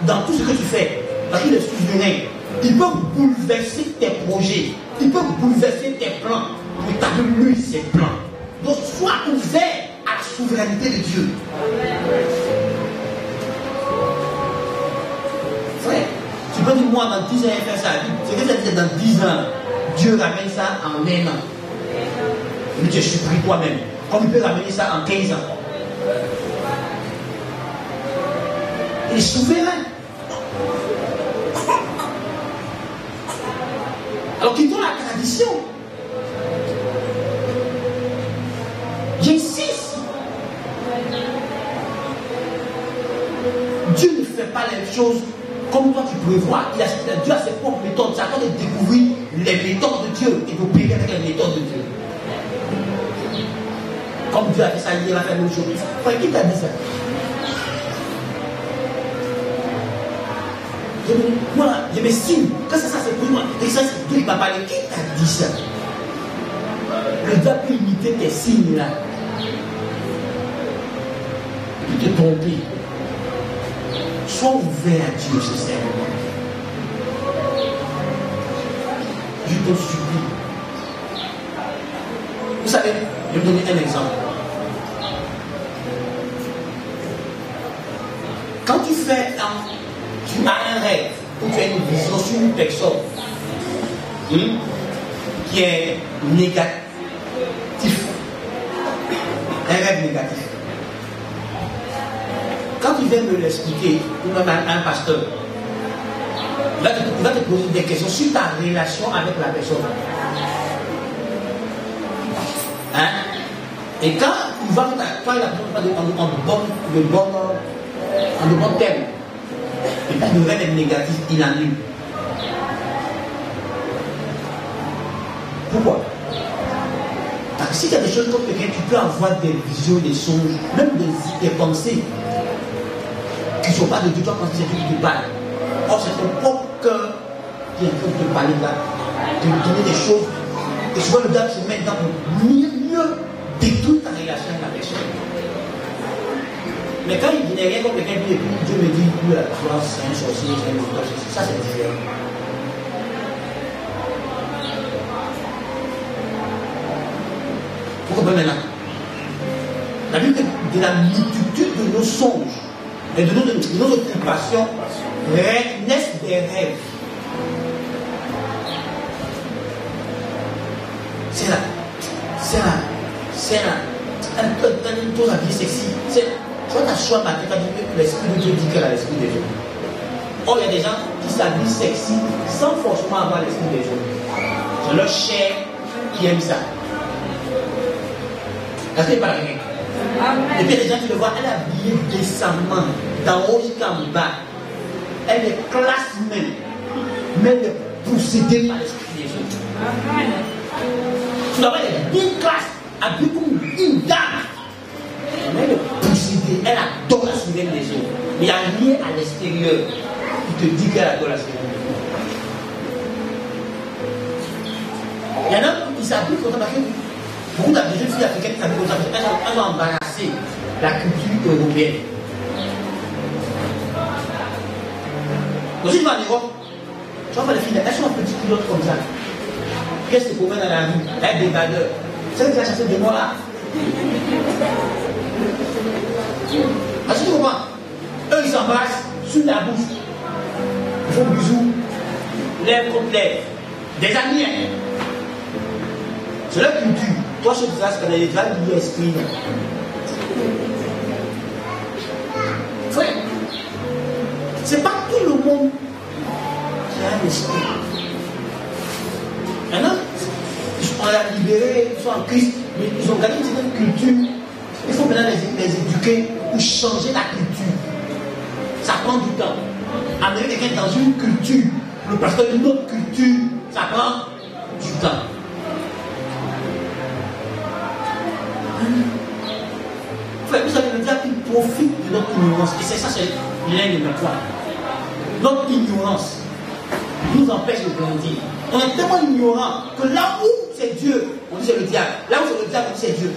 dans tout ce que tu fais. Parce qu'il est souverain. Il peut bouleverser tes projets. Il peut bouleverser tes plans. Mais tu as de lui ses plans. réalité de Dieu. Frère, tu peux dire moi dans 10 ans faire ça. Ce que ça dit dans 10 ans, Dieu ramène ça en un an. Mais tu es surpris toi-même. Comme il peut ramener ça en 15 ans. Il est souverain. Alors quittons la tradition. J'insiste. Dieu ne fait pas les choses comme toi tu prévois. Dieu a ses propres méthodes. C'est à toi de découvrir les méthodes de Dieu et d'opérer avec les méthodes de Dieu. Comme Dieu a fait ça, il a fait le jour. Frère, qui t'a dit ça? Moi, je m'estime. Quand ça c'est pour moi. Et ça, c'est Dieu qui m'a parlé. Qui t'a dit ça? Le diable peut imiter tes signes là. Il te tromper. Sois ouvert à Dieu, sincèrement. Je te supplie. Vous savez, je vais vous donner un exemple. Quand tu as un rêve ou tu as une vision sur une personne qui est négatif, un rêve négatif, quand tu viens me l'expliquer, ou même un pasteur, il va te poser des questions sur ta relation avec la personne. Hein? Et quand il va la personne pas de bon terme, et quand le rêve est négatif, il annule. Pourquoi? Parce que si tu as des choses comme quelqu'un, tu peux avoir des visions, des songes, même des pensées qui ne sont pas de Dieu, toi quand c'est Dieu qui te parle. Or, c'est ton propre cœur qui est en train de te parler là, de te donner des choses. Et souvent, le diable se met dans le mieux détruire ta relation avec la personne. Mais quand il n'est rien comme quelqu'un dit, et puis Dieu me dit, oui, toi, c'est un sorcier, c'est un menteur, ça c'est différent. Vous comprenez maintenant? La Bible dit de la multitude de nos songes et de nos occupations naissent des rêves. C'est là. Un chose à vie sexy. Quand tu assois ma tête, l'Esprit de Dieu dit qu'elle a l'Esprit des hommes. Or, il y a des gens qui s'habillent sexy sans forcément avoir l'Esprit des hommes. C'est leur chair qui aime ça. Est-ce qu'il n'y a pas rien? Et puis il y a des gens qui le voient, elle est habillée décemment, d'en haut jusqu'en bas. Elle est classe même. Mais elle est possédée par l'Esprit des hommes. Tu dois voir, elle est bien classe, habillée comme une dame. Mais elle est possédée, elle adore la souveraine des hommes. Il n'y a rien à l'extérieur qui te dit qu'elle adore la souveraine des hommes. Il y en a qui s'habillent comme ça parce que beaucoup de jeunes filles africaines qui s'habillent comme ça parce qu'elles ont embarrassé la culture européenne. Aussi, tu vas en Europe, tu vas voir les filles, elles sont en petites culottes comme ça. Qu'est-ce que tu promènes dans la rue? Elles des valeurs. C'est qui a chassé de moi là. Est-ce que tu comprends? Eux, ils s'embrassent sur la bouche. Ils font bisous, lèvres contre lèvres. Des amis, hein? C'est leur culture. Toi, je te dis, c'est les gens qui l'esprit. Frère, c'est pas tout le monde qui a un esprit. Maintenant, on l'a libéré, ils sont en Christ, mais ils ont gagné une certaine culture. Il faut maintenant les éduquer pour changer la culture. Ça prend du temps. Amener quelqu'un dans une culture, le pasteur d'une autre culture, ça prend du temps. Frère, vous savez, le diable qui profite de notre ignorance, et c'est ça, c'est l'un de mes points. Notre ignorance nous empêche de grandir. On est tellement ignorant que là où c'est Dieu, on dit c'est le diable. Là où c'est le diable, on dit c'est Dieu.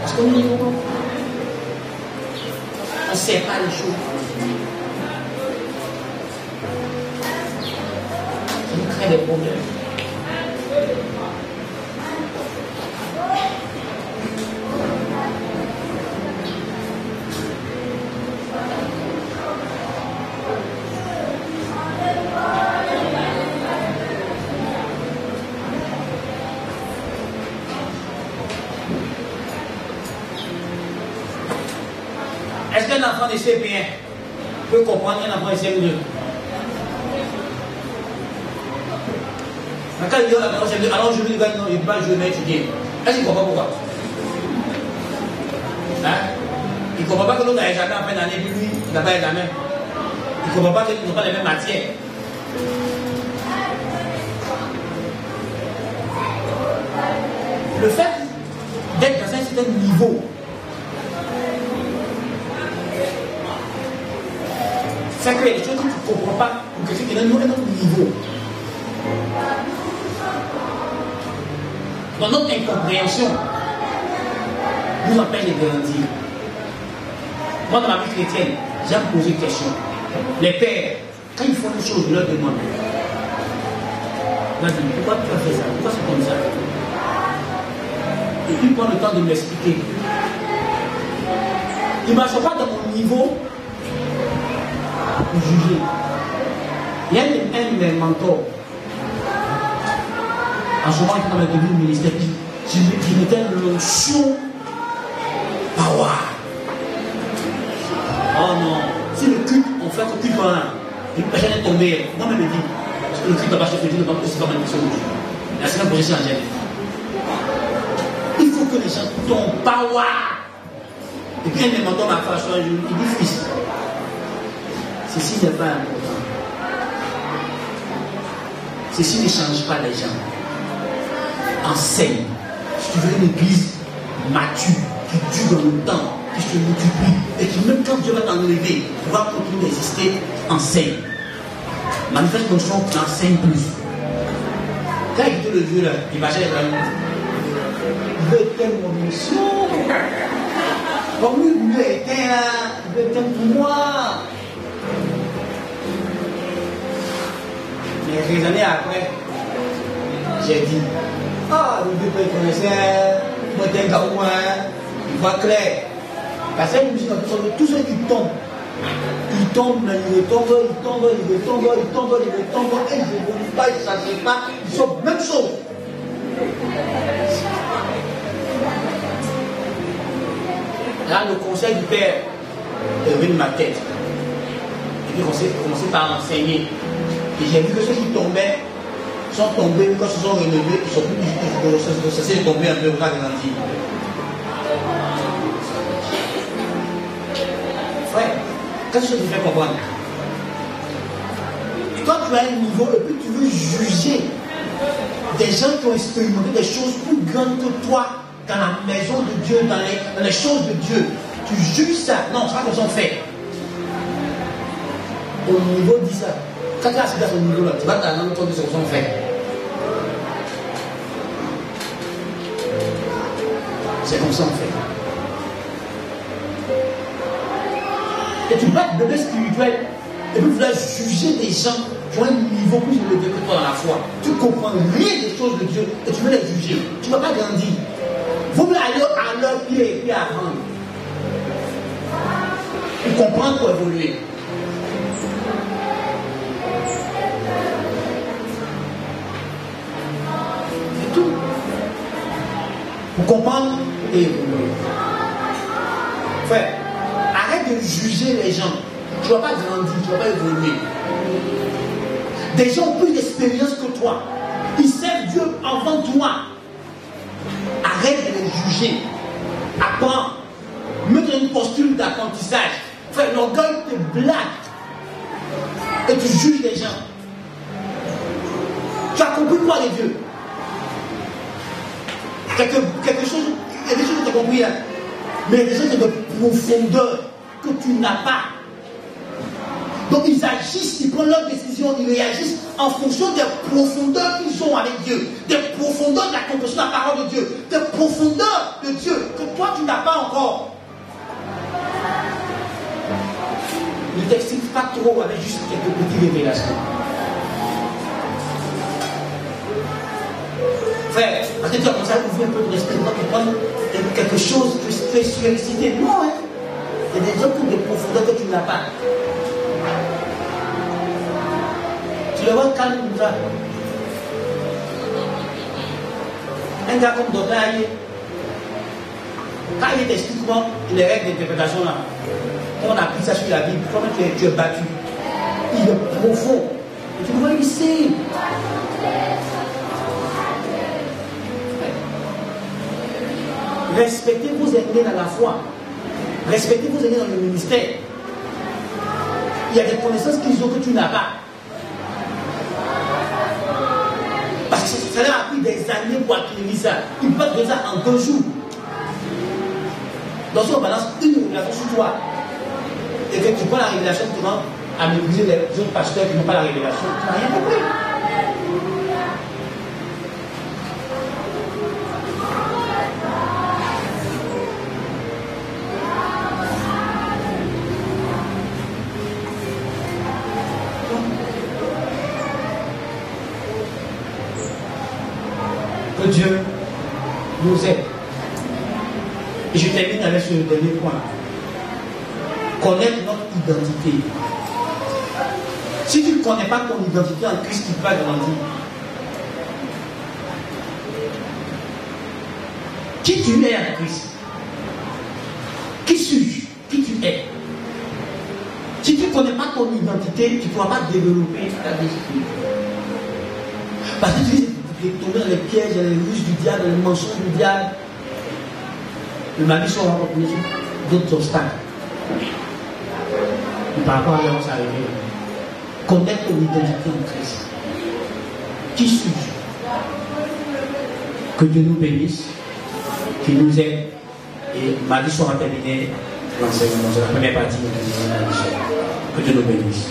Parce qu'on est ignorant. On ne sait pas les choses. Ça nous crée des problèmes. enfant de CP1 peut comprendre un enfant de CM2. Quand il dit alors je lui dis non, il ne dit pas je vais étudier. Est-ce qu'il ne comprend pas pourquoi? Hein? Il ne comprend pas que l'autre a examen en fin d'année, puis lui, il n'a pas examen. Il ne comprend pas qu'ils n'ont pas les mêmes matières. Le fait d'être dans un certain niveau fait qu'il y a des choses que tu ne comprends pas ou que tu es dans un autre niveau. Dans notre incompréhension, nous empêche de grandir. Moi, dans ma vie chrétienne, j'aime poser une question. Les pères, quand ils font une chose, je leur demande. Pourquoi tu as fait ça? Pourquoi c'est comme ça? Et puis, prend le temps de m'expliquer. Il ne marche pas dans mon niveau pour juger. Il y a un de mes mentors. En ce moment, il est dans le début du ministère. Je mettais l'onction power. Oh non, si le culte, on fait le culte pendant une personne est tombée, moi-même je dis, parce que le culte va pas se faire, c'est pas manifestation de Dieu. La seconde projection angélique. Il faut que les gens tombent power. Et puis un des mentors m'a fait un jour, il dit fils, ceci n'est pas important. Ceci ne change pas les gens. Enseigne. Si tu veux une église mature, qui dure dans le temps, qui se multiplie, et qui même quand Dieu va t'enlever, pourra continuer d'exister, enseigne. Manifeste ton son, enseigne plus. Quand il dit le vieux là, il va chercher il veut éteindre mon mission. Comme lui, il veut éteindre là, il veut éteindre pour moi. Mais des années après, j'ai dit, ah, le vieux père connaissait, moi t'es un garouin, il voit clair. Parce que tous ceux qui tombent, ils tombent, ils retombent, ils tombent, ils retombent, ils tombent, ils retombent, et ils ne évoluent pas, ils ne s'achètent pas, ils sont même chose. Là, le conseil du père est venu de ma tête. Et puis, on commençait par enseigner. Et j'ai vu que ceux qui tombaient sont tombés, quand ils se sont relevés, ils sont plus cessés de tomber un peu, pas garanti. Frère, qu'est-ce que tu fais comprendre? Quand tu as un niveau, et puis tu veux juger des gens qui ont expérimenté des choses plus grandes que toi dans la maison de Dieu, dans les choses de Dieu, tu juges ça. Non, c'est pas comme ça on fait. Au niveau dit ça. Quand tu as assis à ce niveau-là, tu vas t'attendre de ce qu'on fait. C'est comme ça on fait. Et tu vas être bébé spirituel et puis tu vas juger des gens qui ont un niveau plus élevé que toi dans la foi. Tu comprends rien des choses de Dieu et tu veux les juger. Tu ne vas pas grandir. Vous voulez aller à leur pied et puis apprendre. Pour comprendre, pour évoluer. C'est tout. Pour comprendre et évoluer. Frère, arrête de juger les gens. Tu ne vas pas grandir, tu ne vas pas évoluer. Des gens ont plus d'expérience que toi. Ils servent Dieu avant toi. Arrête de les juger. Apprends. Mets dans une posture d'apprentissage. Frère, l'orgueil te blague. Et tu juges les gens. Tu as compris quoi de Dieu? Quelque chose, il y a des choses que tu as compris là. Mais il y a des choses de profondeur que tu n'as pas. Donc ils agissent, ils prennent leurs décisions, ils réagissent en fonction des profondeurs qu'ils ont avec Dieu, des profondeurs de la compréhension de la parole de Dieu, des profondeurs de Dieu que toi tu n'as pas encore. Ne t'excite pas trop avec juste quelques petites révélations. Frère, parce que tu as commencé à ouvrir un peu de respect, tu vas comprendre quelque chose que tu es surexcité. Non, hein. Il y a des gens qui ont des profondeurs que tu n'as pas. Tu le vois calme comme ça. Un gars comme Dotaï, quand il t'explique comment les règles d'interprétation là, Quand on applique ça sur la Bible, comment tu es battu? Il est profond. Et tu vois ici. Respectez vos aînés dans la foi. Respectez vos aînés dans le ministère. Il y a des connaissances qu'ils ont que tu n'as pas. Parce que ça leur a pris des années pour acquérir ça. Ils peuvent faire ça en 2 jours. Donc si on balance une révélation sur toi, et que tu prends la révélation, tu vas à mépriser les autres pasteurs qui n'ont pas la révélation, tu n'as rien compris. Que Dieu nous aide. Et je termine avec ce dernier point. Connaître notre identité. Si tu ne connais pas ton identité en Christ, tu ne peux pas grandir. Qui tu es en Christ? Qui suis-je? Qui tu es? Si tu ne connais pas ton identité, tu ne pourras pas développer ta discipline. Parce que tu risques de tomber dans les pièges, dans les ruses du diable, dans les mensonges du diable. Le mari sera rencontré d'autres obstacles. Et par rapport à là où ça arrive, connaître ton identité en Christ. Qui suis-je? Que Dieu nous bénisse, qu'il nous aide. Et mardi sera terminé l'enseignement. C'est la première partie de l'enseignement. Que Dieu nous bénisse.